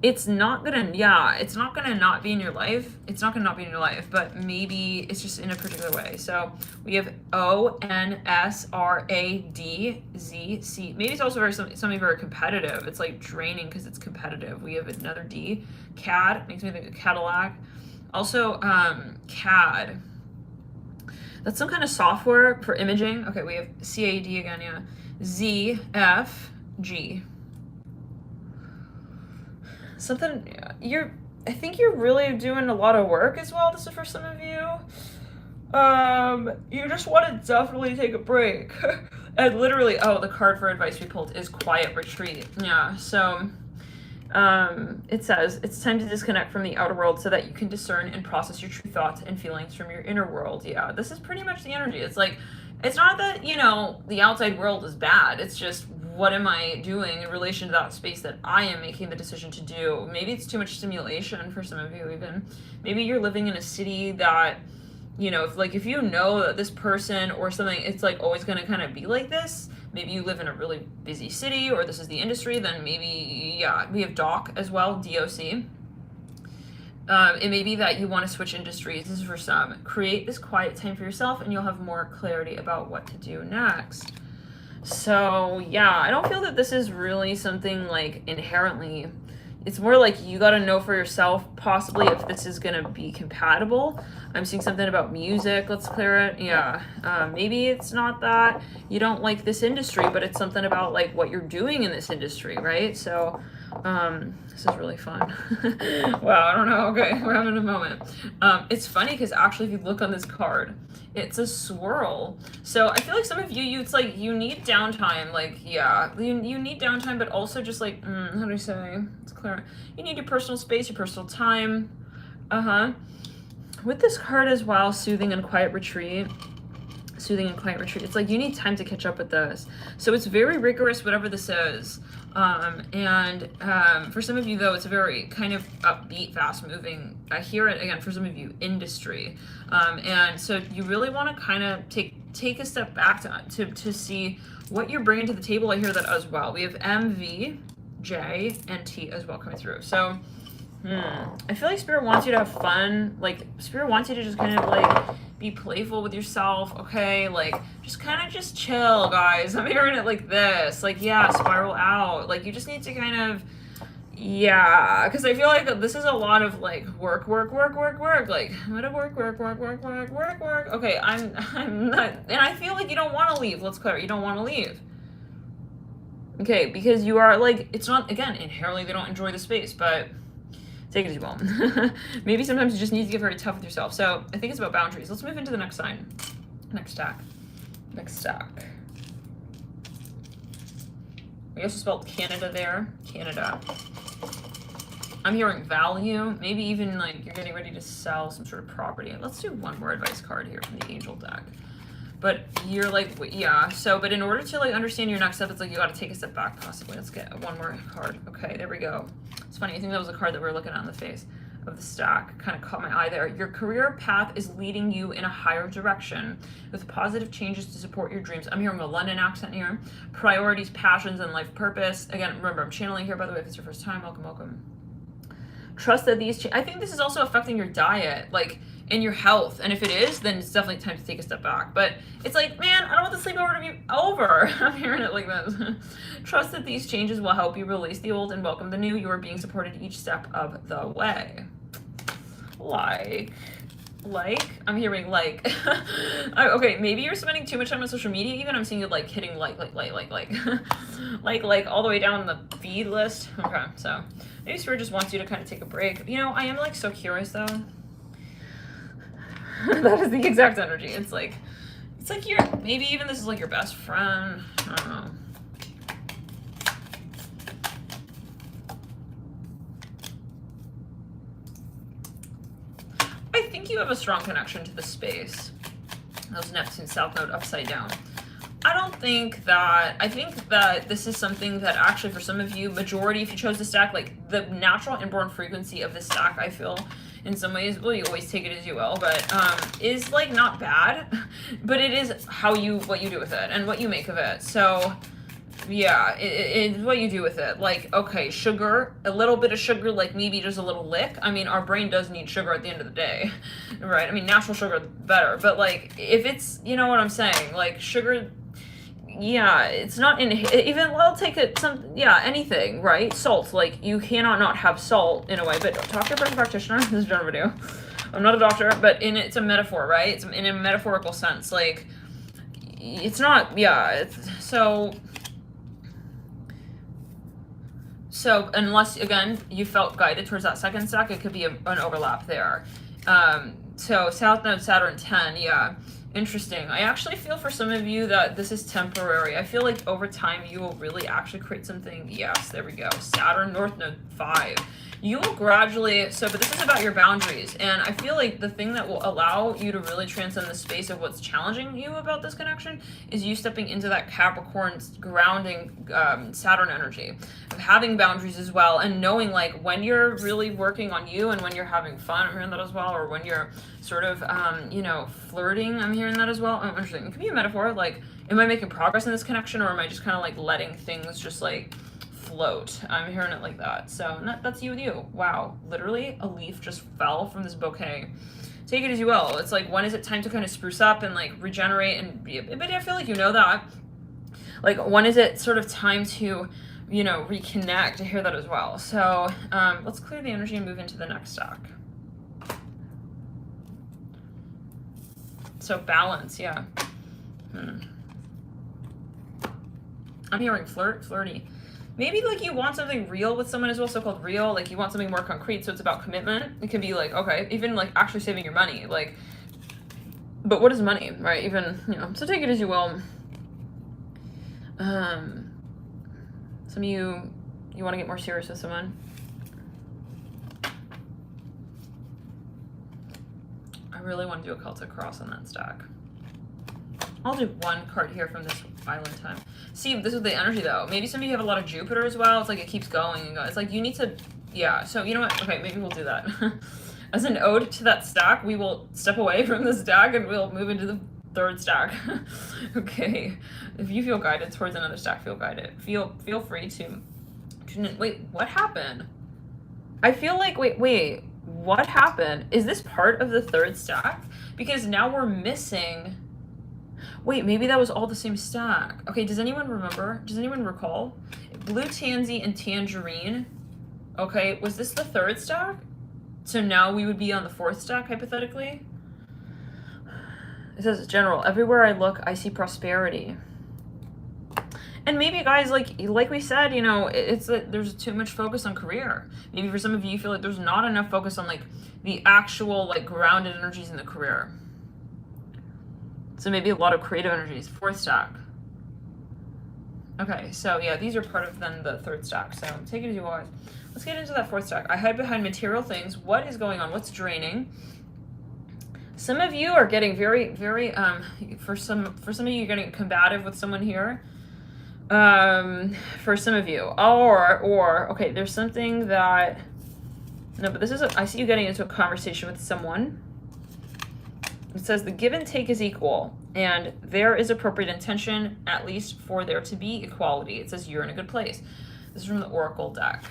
It's not gonna not be in your life. It's not gonna not be in your life, but maybe it's just in a particular way. So we have ONSRADZC. Maybe it's also something very competitive. It's like draining because it's competitive. We have another D. CAD makes me think of Cadillac. Also, CAD. That's some kind of software for imaging. Okay, we have CAD again, yeah. ZFG. Something, I think you're really doing a lot of work as well. This is for some of you. You just want to definitely take a break. And literally, the card for advice we pulled is Quiet Retreat. Yeah, so it says, it's time to disconnect from the outer world so that you can discern and process your true thoughts and feelings from your inner world. Yeah, this is pretty much the energy. It's like, it's not that, you know, the outside world is bad. It's just, what am I doing in relation to that space that I am making the decision to do? Maybe it's too much stimulation for some of you even. Maybe you're living in a city that, you know, if you know that this person or something, it's like always going to kind of be like this. Maybe you live in a really busy city, or this is the industry, then maybe, yeah, we have DOC as well, DOC. It may be that you want to switch industries. This is for some. Create this quiet time for yourself and you'll have more clarity about what to do next. So yeah, I don't feel that this is really something like inherently, it's more like you got to know for yourself possibly if this is going to be compatible. I'm seeing something about music. Let's clear it. Yeah. Maybe it's not that you don't like this industry, but it's something about like what you're doing in this industry, right? So this is really fun. Wow, I don't know. Okay, we're having a moment. It's funny because actually if you look on this card, it's a swirl. So I feel like some of you it's like you need downtime. Like, yeah, you need downtime, but also just like, how do I say? It's clear. You need your personal space, your personal time. With this card as well, Soothing and Quiet Retreat. Soothing and Quiet Retreat. It's like you need time to catch up with this. So it's very rigorous, whatever this is. For some of you though, it's a very kind of upbeat, fast moving, I hear it again, for some of you, industry. And so you really want to kind of take a step back to see what you're bringing to the table. I hear that as well. We have M, V, J, and T as well coming through. So I feel like Spirit wants you to have fun. Like Spirit wants you to just kind of like be playful with yourself, okay? Like just kind of just chill, guys. I'm hearing it like this. Like, yeah, spiral out. Like you just need to kind of, yeah, because I feel like this is a lot of like work. Like I'm gonna work. Okay, I'm not, and I feel like you don't want to leave. Let's clear it. You don't want to leave. Okay, because you are like, it's not, again, inherently they don't enjoy the space, but take it as you will. Maybe sometimes you just need to get very tough with yourself. So I think it's about boundaries. Let's move into the next sign. Next stack. We also spelled Canada there. Canada. I'm hearing value. Maybe even like you're getting ready to sell some sort of property. Let's do one more advice card here from the angel deck. But you're like, yeah, so, but in order to like understand your next step, it's like you got to take a step back possibly. Let's get one more card. Okay, there we go. It's funny, I think that was a card that we were looking at in the face of the stack. Kind of caught my eye there. Your career path is leading you in a higher direction with positive changes to support your dreams. I'm hearing a London accent here. Priorities, passions, and life purpose. Again, remember, I'm channeling here, by the way, if it's your first time, welcome, welcome. Trust that these I think this is also affecting your diet, like, and your health. And if it is, then it's definitely time to take a step back. But it's like, man, I don't want the sleepover to be over. I'm hearing it like this. Trust that these changes will help you release the old and welcome the new. You are being supported each step of the way. I'm hearing like, okay, maybe you're spending too much time on social media even. I'm seeing you like hitting like all the way down the feed list. Okay, so maybe Spirit just wants you to kind of take a break. You know, I am like so curious though. That is the exact energy. It's like you're, maybe even this is like your best friend. I don't know. I think you have a strong connection to the space. That was Neptune South Node upside down. I think that this is something that actually for some of you, majority, if you chose to stack, like the natural inborn frequency of this stack, I feel in some ways, well, you always take it as you will, but is like not bad, but it is what you do with it and what you make of it. So yeah, it's what you do with it. Like, okay, sugar, a little bit of sugar, like maybe just a little lick. I mean, our brain does need sugar at the end of the day, right? I mean, natural sugar better, but like if it's, you know what I'm saying, like sugar, yeah, it's not in, even, well, take it, anything, right? Salt, like you cannot not have salt in a way, but talk to a person practitioner. This is a general video. I'm not a doctor, but it's a metaphor, right? It's in a metaphorical sense. Like it's not, so unless, again, you felt guided towards that second stack, it could be an overlap there. So South Node, Saturn 10, yeah. Interesting. I actually feel for some of you that this is temporary. I feel like over time you will really actually create something. Yes, there we go. Saturn, North Node 5. You will gradually, but this is about your boundaries. And I feel like the thing that will allow you to really transcend the space of what's challenging you about this connection is you stepping into that Capricorn grounding Saturn energy of having boundaries as well, and knowing like when you're really working on you and when you're having fun, I'm hearing that as well, or when you're sort of, flirting, I'm hearing that as well. Oh, interesting. It could be a metaphor, like, am I making progress in this connection, or am I just kind of like letting things just like float? I'm hearing it like that. So that's you with you. Wow, literally a leaf just fell from this bouquet. Take it as you will. It's like, when is it time to kind of spruce up and like regenerate and be, but I feel like you know that. Like, when is it sort of time to, reconnect? I hear that as well. So let's clear the energy and move into the next stack. So balance, yeah. I'm hearing flirty. Maybe like you want something real with someone as well, so-called real, like you want something more concrete, so it's about commitment. It can be like, okay, even like actually saving your money, like, but what is money, right? Even, so take it as you will. Some of you want to get more serious with someone. I really want to do a Celtic cross on that stack. I'll do one card here from this island time. See, this is the energy though. Maybe some of you have a lot of Jupiter as well. It's like it keeps going and going. It's like you need to, yeah. So you know what? Okay, maybe we'll do that. As an ode to that stack, we will step away from the stack and we'll move into the third stack. Okay. If you feel guided towards another stack, feel guided. Feel free to. Wait, what happened? I feel like, wait. What happened? Is this part of the third stack? Because now we're missing. Wait, maybe that was all the same stack. Okay, does anyone remember? Does anyone recall? Blue Tansy and Tangerine. Okay, was this the third stack? So now we would be on the fourth stack, hypothetically? It says, general, everywhere I look, I see prosperity. And maybe, guys, like we said, it's that there's too much focus on career. Maybe for some of you, you feel like there's not enough focus on, like, the actual, like, grounded energies in the career. So maybe a lot of creative energies. Fourth stack. Okay, so yeah, these are part of then the third stack. So take it as you want. Let's get into that fourth stack. I hide behind material things. What is going on? What's draining? Some of you are getting very, for some of you, you're getting combative with someone here. For some of you, or okay, there's something that, no, but this is, I see you getting into a conversation with someone. It says the give and take is equal, and there is appropriate intention, at least for there to be equality. It says you're in a good place. This is from the Oracle deck.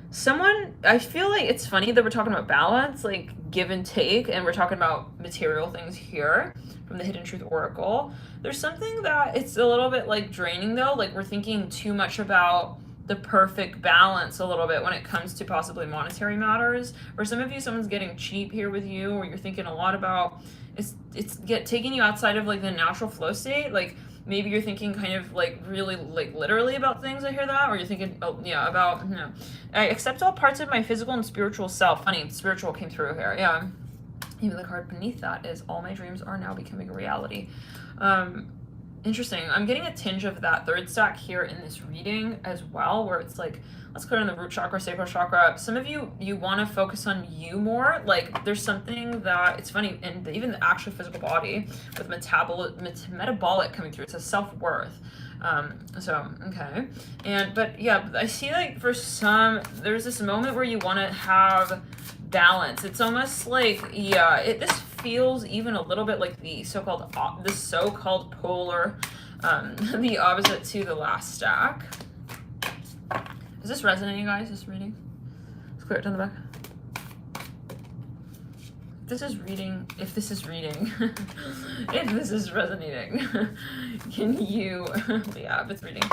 Someone, I feel like it's funny that we're talking about balance, like give and take, and we're talking about material things here from the Hidden Truth Oracle. There's something that it's a little bit like draining though, like we're thinking too much about the perfect balance a little bit when it comes to possibly monetary matters. For some of you, someone's getting cheap here with you, or you're thinking a lot about, it's taking you outside of like the natural flow state. Like maybe you're thinking kind of like really like literally about things, I hear that, or you're thinking, oh yeah, about, no. I accept all parts of my physical and spiritual self. Funny, spiritual came through here, yeah. Even the card beneath that is all my dreams are now becoming a reality. Interesting. I'm getting a tinge of that third stack here in this reading as well, where it's like, let's go to the root chakra, sacral chakra. Some of you want to focus on you more. Like there's something that, it's funny, and even the actual physical body with metabolic coming through, it says self-worth. So, okay. But yeah, I see like for some, there's this moment where you want to have balance. It's almost like, yeah, this feels even a little bit like the so-called polar, the opposite to the last stack. Is this resonating, guys, this reading? Let's clear it down the back. If this is reading, if this is resonating, can you, yeah, if it's reading,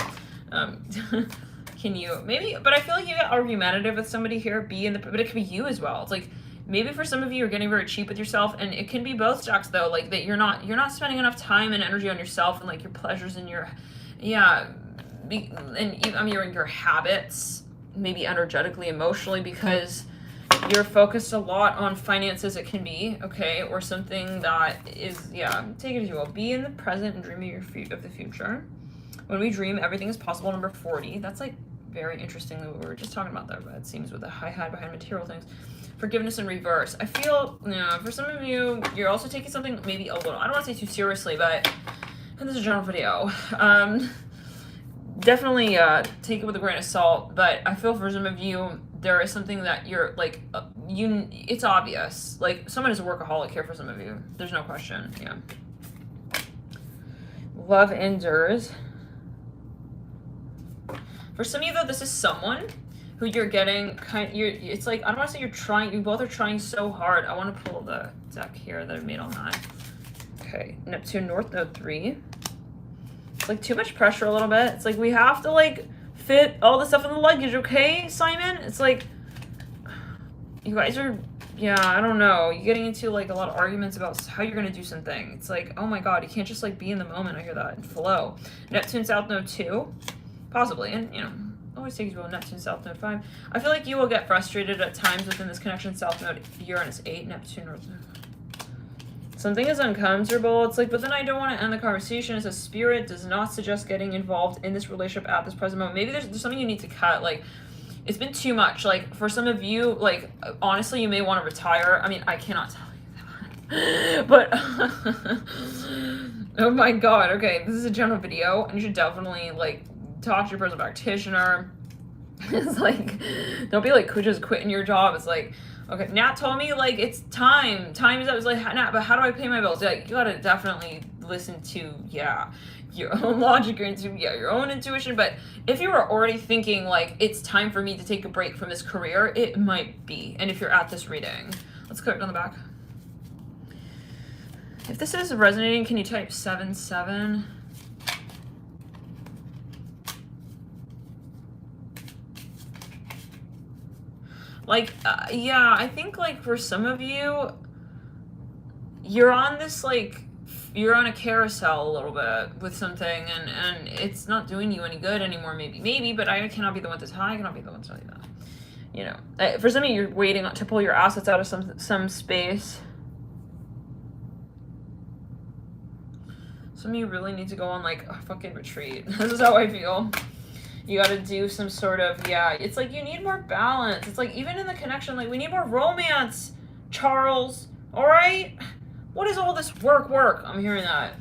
can you, maybe, but I feel like you get argumentative with somebody here, but it could be you as well. It's like, maybe for some of you, you're getting very cheap with yourself, and it can be both stacks though, like that you're not spending enough time and energy on yourself and like your pleasures and your, yeah, and I mean your habits, maybe energetically, emotionally, because you're focused a lot on finances, it can be, okay, or something that is, yeah, take it as you will. Be in the present and dream of the future. When we dream, everything is possible. Number 40. That's like very interesting that we were just talking about that, but it seems with the hide behind material things. Forgiveness in reverse. I feel, for some of you, you're also taking something maybe a little, I don't want to say too seriously, but, and this is a general video, definitely take it with a grain of salt, but I feel for some of you, there is something that you're like, it's obvious. Like someone is a workaholic here for some of you. There's no question, yeah. Love endures. For some of you though, this is someone who you're getting it's like, I don't want to say you both are trying so hard. I want to pull the deck here that I made on that. Okay, Neptune North Node 3. It's like too much pressure a little bit. It's like we have to like fit all the stuff in the luggage, okay, Simon? It's like, you guys are, yeah, I don't know. You're getting into like a lot of arguments about how you're going to do something. It's like, oh my God, you can't just like be in the moment. I hear that, and flow. Neptune South Node 2, possibly, and always takes you to Neptune South Node 5. I feel like you will get frustrated at times within this connection. South Node Uranus 8, Neptune North Node. Something is uncomfortable. It's like, but then I don't want to end the conversation. It says spirit does not suggest getting involved in this relationship at this present moment. Maybe there's something you need to cut. Like, it's been too much. Like, for some of you, like, honestly, you may want to retire. I mean, I cannot tell you that. But, oh my God. Okay, this is a general video, and you should definitely, like, talk to your personal practitioner. It's like, don't be like, just quitting your job. It's like, okay, Nat told me, like, it's time. Time is up. It's like, Nat, but how do I pay my bills? Like, you gotta definitely listen to, yeah, your own logic, your own intuition. But if you were already thinking, like, it's time for me to take a break from this career, it might be. And if you're at this reading, let's click on the back. If this is resonating, can you type 77? Like, yeah, I think, like, for some of you, you're on this, like, you're on a carousel a little bit with something, and it's not doing you any good anymore, maybe, but I cannot be the one to tell you, I cannot be the one to tell you that. For some of you, you're waiting to pull your assets out of some space. Some of you really need to go on like a fucking retreat. This is how I feel. You gotta do some sort of, yeah, it's like you need more balance. It's like even in the connection, like we need more romance, Charles. All right? What is all this work? I'm hearing that.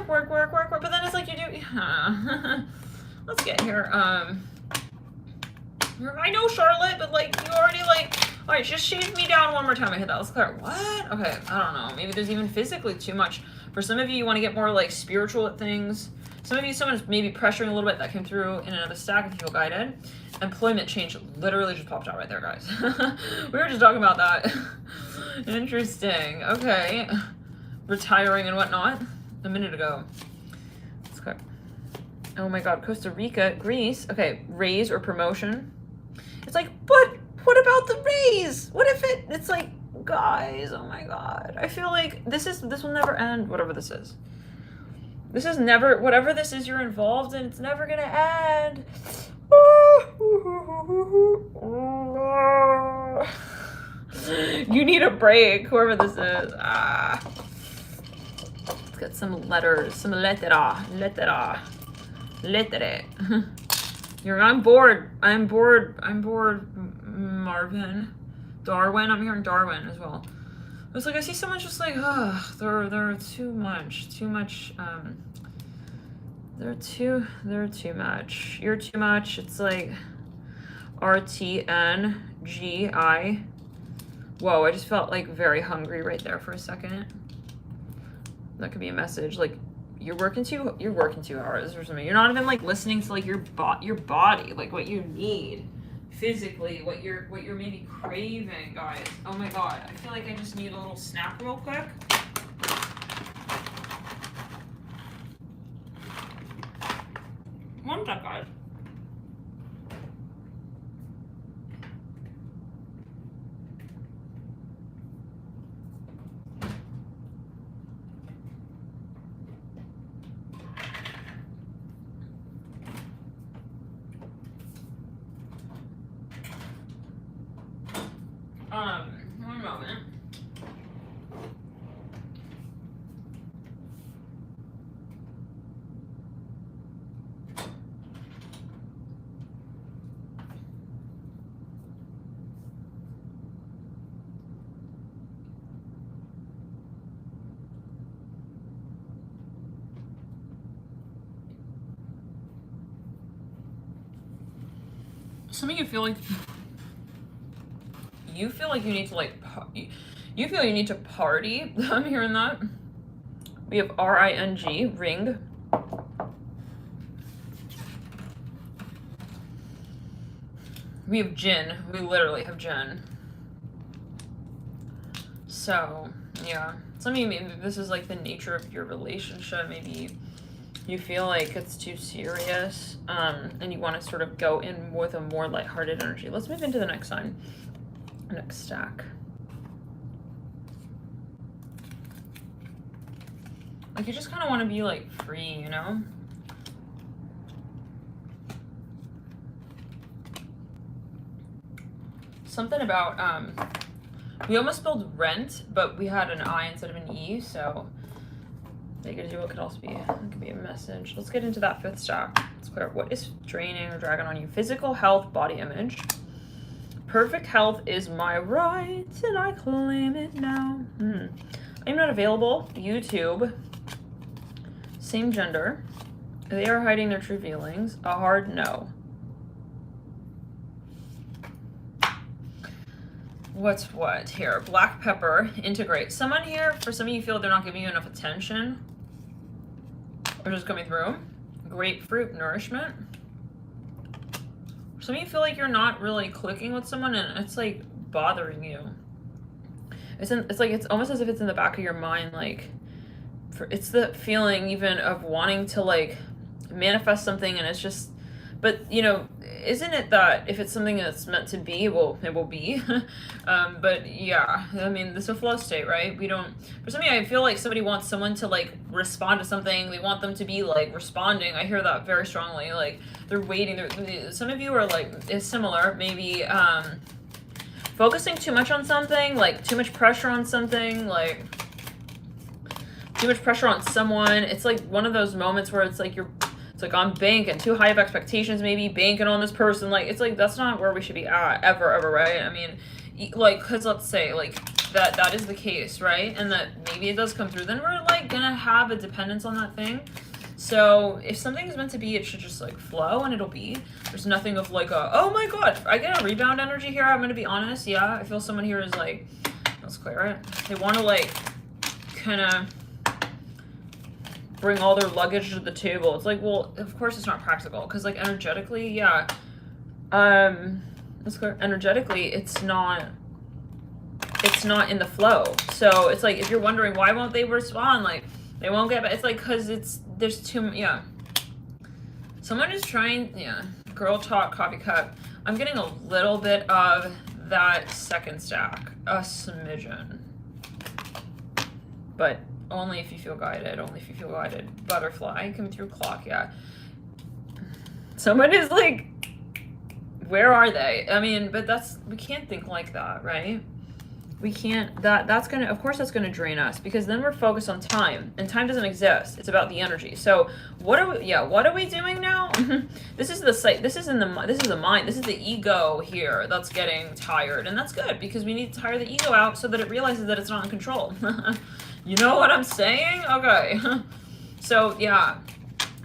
Work. But then it's like you do, yeah. Let's get here. I know, Charlotte, but like you already like, all right, just shave me down one more time. I hit that. Let's clear. What? Okay, I don't know. Maybe there's even physically too much. For some of you, you want to get more like spiritual at things. Some of you, someone is maybe pressuring a little bit. That came through in another stack if you feel guided. Employment change literally just popped out right there, guys. We were just talking about that. Interesting. Okay. Retiring and whatnot a minute ago. Let's go. Oh my God. Costa Rica, Greece. Okay. Raise or promotion. It's like, but what about the raise? What if it's like, guys, oh my God. I feel like this will never end, whatever this is. This is never, whatever this is you're involved in, it's never gonna end. You need a break, whoever this is. Let's get some letters, some lettera. I'm bored, Marvin. Darwin, I'm hearing Darwin as well. It's like I see someone just like, they're too much. They're too much. You're too much. It's like RTNGI. Whoa, I just felt like very hungry right there for a second. That could be a message. Like you're working 2 hours or something. You're not even like listening to like your body, like what you need. Physically, what you're maybe craving, guys. Oh my God, I feel like I just need a little snack real quick. One sec, guys. One moment. Some of you feel like you need to like, you feel you need to party. I'm hearing that. We have RING, ring. We have gin. We literally have gin. So, yeah. Some of you, maybe this is like the nature of your relationship. Maybe you feel like it's too serious, and you want to sort of go in with a more lighthearted energy. Let's move into the next sign. Next stack. Like you just kind of want to be like free, you know? Something about, we almost spelled rent, but we had an I instead of an E, so what could also be, it could be a message. Let's get into that 5th stack. Let's clear up what is draining or dragging on you. Physical health, body image. Perfect health is my right, and I claim it now. I'm not available. YouTube. Same gender. They are hiding their true feelings. A hard no. What's what here? Black pepper. Integrate. Someone here, for some of you feel they're not giving you enough attention. Or just coming through. Grapefruit. Nourishment. Some of you feel like you're not really clicking with someone and it's like bothering you. It's almost as if it's in the back of your mind, like it's the feeling even of wanting to like manifest something, and it's just, but you know, isn't it that if it's something that's meant to be, it will be. But yeah, I mean, this is a flow state, right? For some of you, I feel like somebody wants someone to like respond to something. They want them to be like responding. I hear that very strongly. Like they're waiting. Some of you are like, is similar, maybe focusing too much on something, like too much pressure on something, like too much pressure on someone. It's like one of those moments where it's like it's like I'm banking too high of expectations, maybe banking on this person. Like, it's like, that's not where we should be at ever, right? I mean, like, because let's say like that is the case, right? And that maybe it does come through, then we're like gonna have a dependence on that thing. So if something is meant to be, it should just like flow, and it'll be. There's nothing of like oh my god, I get a rebound energy here. I'm gonna be honest. Yeah, I feel someone here is like, let's clear it. They want to like kind of bring all their luggage to the table. It's like, well, of course it's not practical, because like energetically, yeah, let's clear. Energetically, it's not in the flow. So it's like, if you're wondering why won't they respond, like they won't get back, it's like because there's too, yeah, someone is trying, yeah, girl talk, coffee cup. I'm getting a little bit of that second stack, a smidgen, but only if you feel guided. Butterfly coming through clock, yeah. Someone is like, where are they? I mean, but we can't think like that, right? We can't, that's gonna, of course that's gonna drain us, because then we're focused on time, and time doesn't exist. It's about the energy. So what are we doing now? This is the sight, this is the mind, this is the ego here that's getting tired, and that's good, because we need to tire the ego out so that it realizes that it's not in control. You know what I'm saying? Okay. So yeah,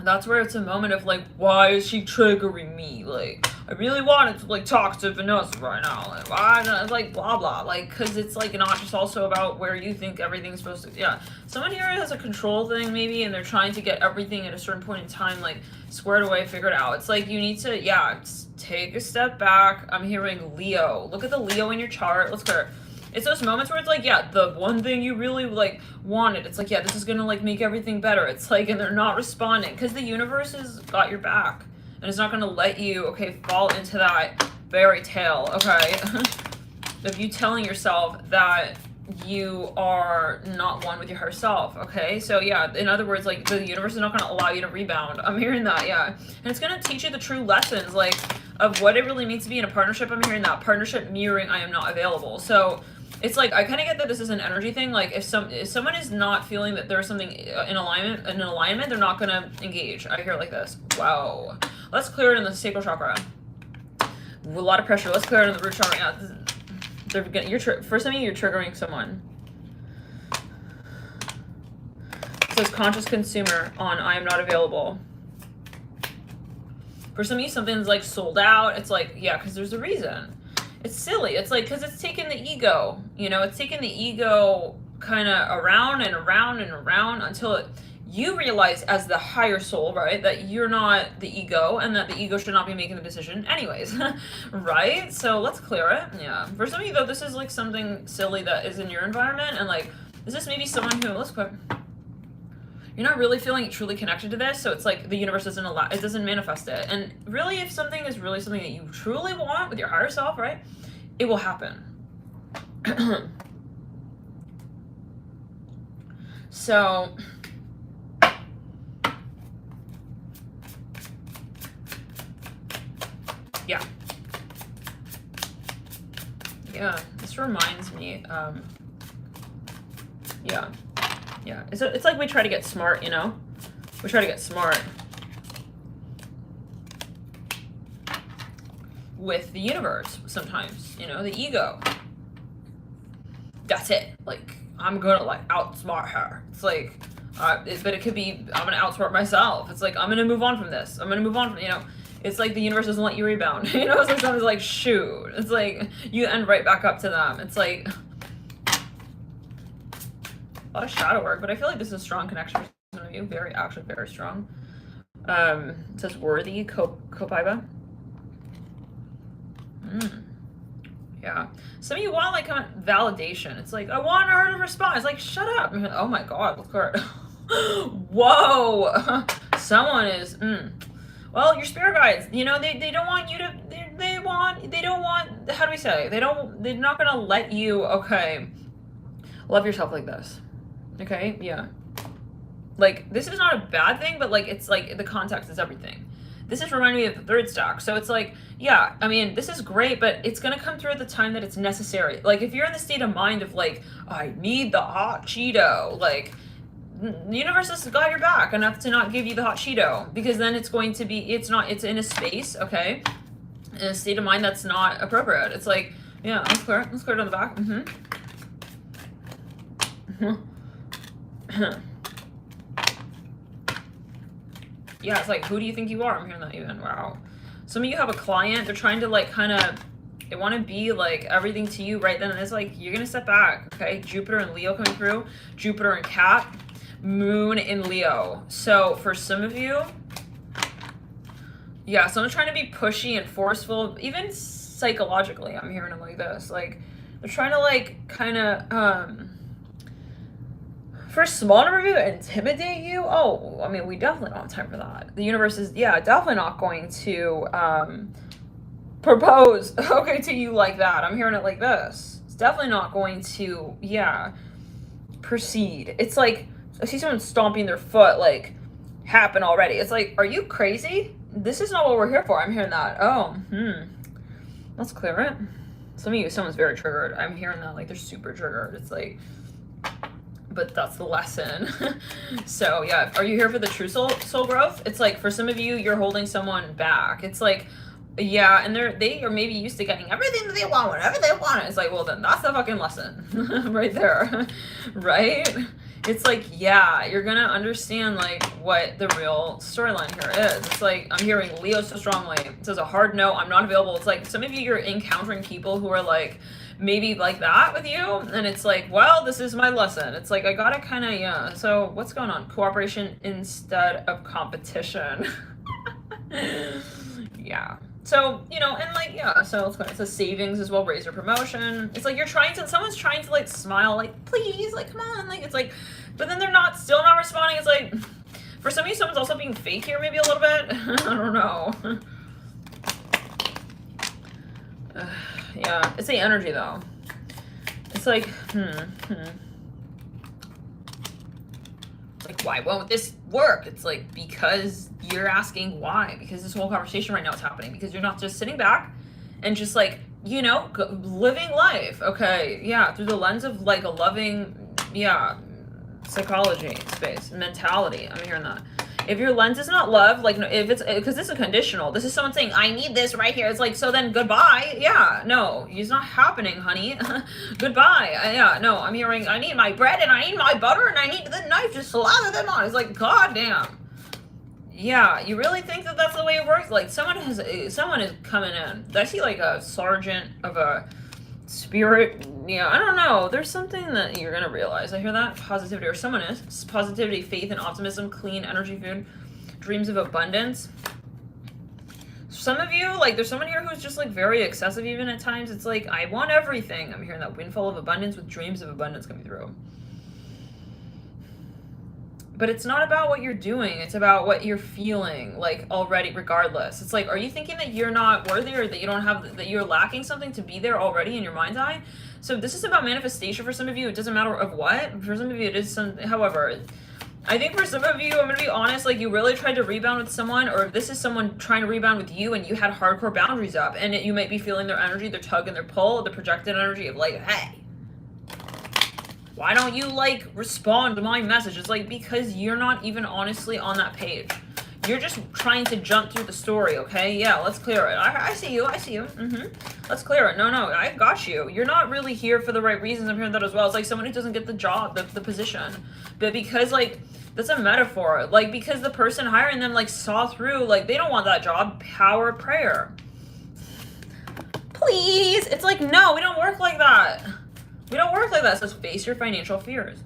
that's where it's a moment of like, why is she triggering me? Like, I really wanted to like talk to Vanessa right now. Like, why? Like, blah blah. Like, because it's like not just also about where you think everything's supposed to. Yeah, someone here has a control thing maybe, and they're trying to get everything at a certain point in time like squared away, figured out. It's like you need to, yeah, take a step back. I'm hearing Leo. Look at the Leo in your chart. Let's clear. It's those moments where it's like, yeah, the one thing you really like wanted, it's like, yeah, this is gonna like make everything better. It's like, and they're not responding because the universe has got your back, and it's not gonna let you, okay, fall into that fairy tale, okay, of you telling yourself that you are not one with your higher self, okay? So yeah, in other words, like the universe is not gonna allow you to rebound. I'm hearing that, yeah, and it's gonna teach you the true lessons, like of what it really means to be in a partnership. I'm hearing that partnership mirroring, I am not available. So it's like, I kind of get that this is an energy thing. Like if someone is not feeling that there's something in alignment, they're not going to engage. I hear it like this. Wow. Let's clear it in the sacral chakra. A lot of pressure. Let's clear it in the root chakra. Yeah, for some of you, you're triggering someone. It says conscious consumer on I am not available. For some of you, something's like sold out. It's like, yeah, because there's a reason. It's silly. It's like, because it's taking the ego, you know, it's taking the ego kind of around and around and around until you realize as the higher soul, right, that you're not the ego, and that the ego should not be making the decision anyways, right? So let's clear it. Yeah. For some of you, though, this is like something silly that is in your environment, and like, is this maybe someone who, let's clear, you're not really feeling truly connected to this, so it's like the universe doesn't allow, it doesn't manifest it. And really, if something is really something that you truly want with your higher self, right, it will happen. So yeah, this reminds me, yeah, it's like we try to get smart, you know? We try to get smart with the universe sometimes, you know, the ego. That's it. Like, I'm gonna like outsmart her. It's like, but it could be, I'm gonna outsmart myself. It's like, I'm gonna move on from this. I'm gonna move on from, you know, it's like the universe doesn't let you rebound. You know, sometimes like, shoot. It's like, you end right back up to them. It's like, a lot of shadow work, but I feel like this is a strong connection for some of you. Actually very strong. It says worthy, Kopaiba. Yeah. Some of you want like kind of validation. It's like, I want her to respond. It's like, shut up. Oh my God, look at her. Whoa. Someone is, well, your spirit guides, you know, they don't want you to, they don't want, how do we say? They're not going to let you, okay, love yourself like this. Okay, yeah. Like, this is not a bad thing, but like, it's like the context is everything. This is reminding me of the third stack. So it's like, yeah, I mean, this is great, but it's going to come through at the time that it's necessary. Like, if you're in the state of mind of like, I need the hot Cheeto, like, the universe has got your back enough to not give you the hot Cheeto, because then it's going to be, it's in a space, okay, in a state of mind that's not appropriate. It's like, yeah, let's clear it on the back. Yeah, it's like, who do you think you are? I'm hearing that even. Wow. Some of you have a client, they're trying to like kind of, they want to be like everything to you right then, and it's like, you're going to step back, okay? Jupiter and Leo coming through, Jupiter and Cap, Moon in Leo. So for some of you, yeah, someone's trying to be pushy and forceful, even psychologically. I'm hearing it like this. Like, they're trying to like kind of, for a small number of you, intimidate you. Oh, I mean, we definitely don't have time for that. The universe is, yeah, definitely not going to propose, okay, to you like that. I'm hearing it like this. It's definitely not going to, yeah, proceed. It's like, I see someone stomping their foot, like, happen already. It's like, are you crazy? This is not what we're here for. I'm hearing that. Oh, let's clear it. Some of you, someone's very triggered. I'm hearing that, like, they're super triggered. It's like, but that's the lesson. So yeah, are you here for the true soul growth? It's like, for some of you, you're holding someone back. It's like, yeah, and they are maybe used to getting everything that they want whenever they want it. It's like, well, then that's the fucking lesson right there. Right? It's like, yeah, you're gonna understand like what the real storyline here is. It's like, I'm hearing Leo so strongly. It says a hard no, I'm not available. It's like, some of you, you're encountering people who are like, maybe like that with you, and it's like, well, this is my lesson. It's like, I gotta kind of, yeah, so what's going on? Cooperation instead of competition. Yeah, so, you know, and like, yeah, so it's a savings as well, raise your promotion. It's like, someone's trying to like smile, like, please, like, come on, like, it's like, but then they're still not responding. It's like, for some of you, someone's also being fake here, maybe a little bit. I don't know. Yeah, it's the energy though. It's like, like, why won't this work? It's like, because you're asking why. Because this whole conversation right now is happening. Because you're not just sitting back and just like, you know, living life. Okay, yeah, through the lens of like a loving, yeah, psychology space, mentality. I'm hearing that. If your lens is not love, like, if it's, because this is conditional. This is someone saying, I need this right here. It's like, so then goodbye. Yeah, no, it's not happening, honey. Goodbye. Yeah, no, I'm hearing, I need my bread and I need my butter and I need the knife to slather them on. It's like, goddamn. Yeah, you really think that that's the way it works? Like, someone is coming in. I see like a sergeant of a spirit. Yeah, I don't know, there's something that you're gonna realize. I hear that positivity, or someone is positivity, faith and optimism, clean energy, food, dreams of abundance. Some of you, like, there's someone here who's just like very excessive even at times. It's like, I want everything. I'm hearing that windfall of abundance with dreams of abundance coming through. But it's not about what you're doing. It's about what you're feeling, like, already, regardless. It's like, are you thinking that you're not worthy, or that you don't have, that you're lacking something to be there already in your mind's eye? So this is about manifestation for some of you. It doesn't matter of what. For some of you, it is some, however, I think for some of you, I'm going to be honest, like, you really tried to rebound with someone, or if this is someone trying to rebound with you and you had hardcore boundaries up, and you might be feeling their energy, their tug and their pull, the projected energy of like, hey, why don't you like respond to my message? It's like, because you're not even honestly on that page. You're just trying to jump through the story, okay? Yeah, let's clear it. I see you. Let's clear it. No, I got you. You're not really here for the right reasons. I'm hearing that as well. It's like someone who doesn't get the job, the position. But because, like, that's a metaphor. Like, because the person hiring them, like, saw through, like, they don't want that job. Power prayer. Please. It's like, no, we don't work like that. We don't work like that. It says face your financial fears.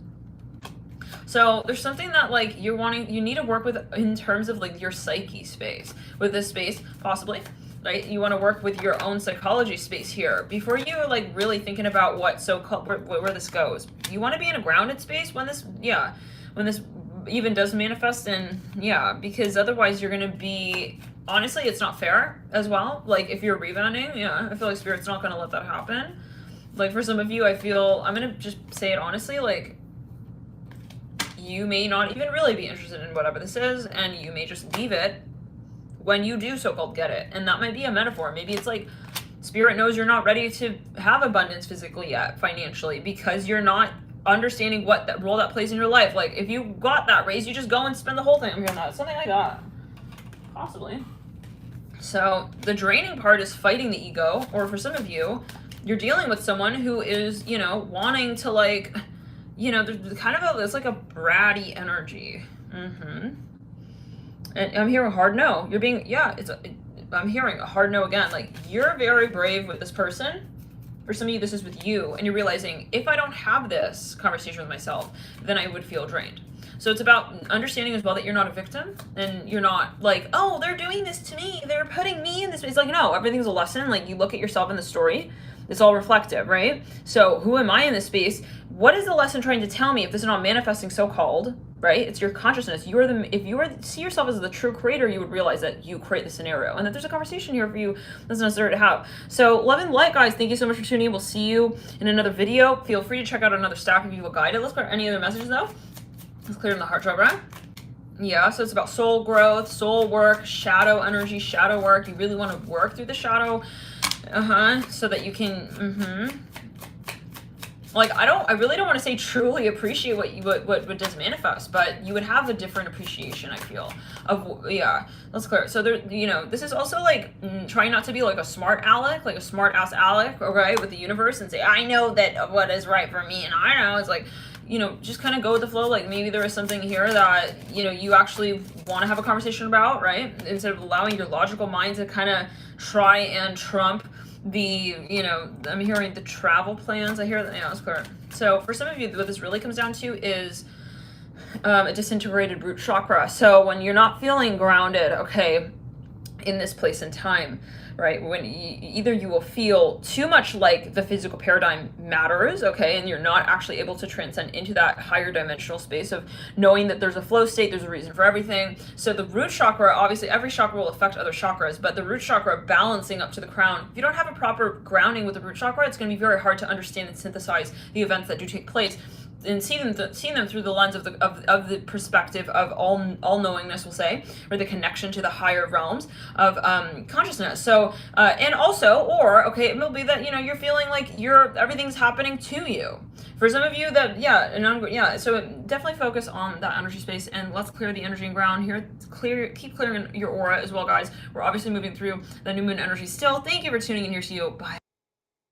So there's something that like you need to work with in terms of like your psyche space. With this space, possibly, right? You want to work with your own psychology space here before you're like really thinking about what so-called where this goes. You want to be in a grounded space when this even does manifest, and yeah, because otherwise you're gonna be, honestly, it's not fair as well. Like if you're rebounding, yeah, I feel like Spirit's not gonna let that happen. Like for some of you, I feel, I'm gonna just say it honestly, like you may not even really be interested in whatever this is, and you may just leave it when you do so-called get it. And that might be a metaphor. Maybe it's like Spirit knows you're not ready to have abundance physically yet, financially, because you're not understanding what that role that plays in your life. Like if you got that raise, you just go and spend the whole thing. I'm hearing that. Something like that. Possibly. So the draining part is fighting the ego, or for some of you, you're dealing with someone who is, you know, wanting to like, you know, there's kind of there's like a bratty energy. And I'm hearing a hard no. You're being, yeah, I'm hearing a hard no again. Like you're very brave with this person. For some of you, this is with you, and you're realizing if I don't have this conversation with myself, then I would feel drained. So it's about understanding as well that you're not a victim, and you're not like, oh, they're doing this to me, they're putting me in this. It's like, no, everything's a lesson. Like you look at yourself in the story, it's all reflective, right? So who am I in this space? What is the lesson trying to tell me if this is not manifesting so-called, right? It's your consciousness. If you see yourself as the true creator, you would realize that you create the scenario and that there's a conversation here for you that's necessary to have. So love and light, guys. Thank you so much for tuning in. We'll see you in another video. Feel free to check out another stack if you feel guided. Let's clear any other messages though. Let's clear in the heart chakra. Yeah, so it's about soul growth, soul work, shadow energy, shadow work. You really want to work through the shadow, so that you can, like, I really don't want to say truly appreciate what does manifest, but you would have a different appreciation, I feel, of, yeah, let's clear it. So there, you know, this is also like, trying not to be like a smart aleck, like a smart ass aleck, okay, with the universe and say, I know that what is right for me, and I know, it's like, you know, just kind of go with the flow. Like maybe there is something here that, you know, you actually want to have a conversation about, right? Instead of allowing your logical mind to kind of try and trump the, you know, I'm hearing the travel plans. I hear that, yeah, that's clear. So for some of you, what this really comes down to is a disintegrated root chakra. So when you're not feeling grounded, okay, in this place and time, right? When either you will feel too much like the physical paradigm matters, okay, and you're not actually able to transcend into that higher dimensional space of knowing that there's a flow state, there's a reason for everything. So the root chakra, obviously every chakra will affect other chakras, but the root chakra balancing up to the crown, if you don't have a proper grounding with the root chakra, it's going to be very hard to understand and synthesize the events that do take place and seeing them through the lens of the perspective of all knowingness, we'll say, or the connection to the higher realms of consciousness. So and also, or okay, it will be that, you know, you're feeling like everything's happening to you. For some of you, that so definitely focus on that energy space, and let's clear the energy and ground here. Keep clearing your aura as well, guys. We're obviously moving through the new moon energy still. Thank you for tuning in here. See you. Bye.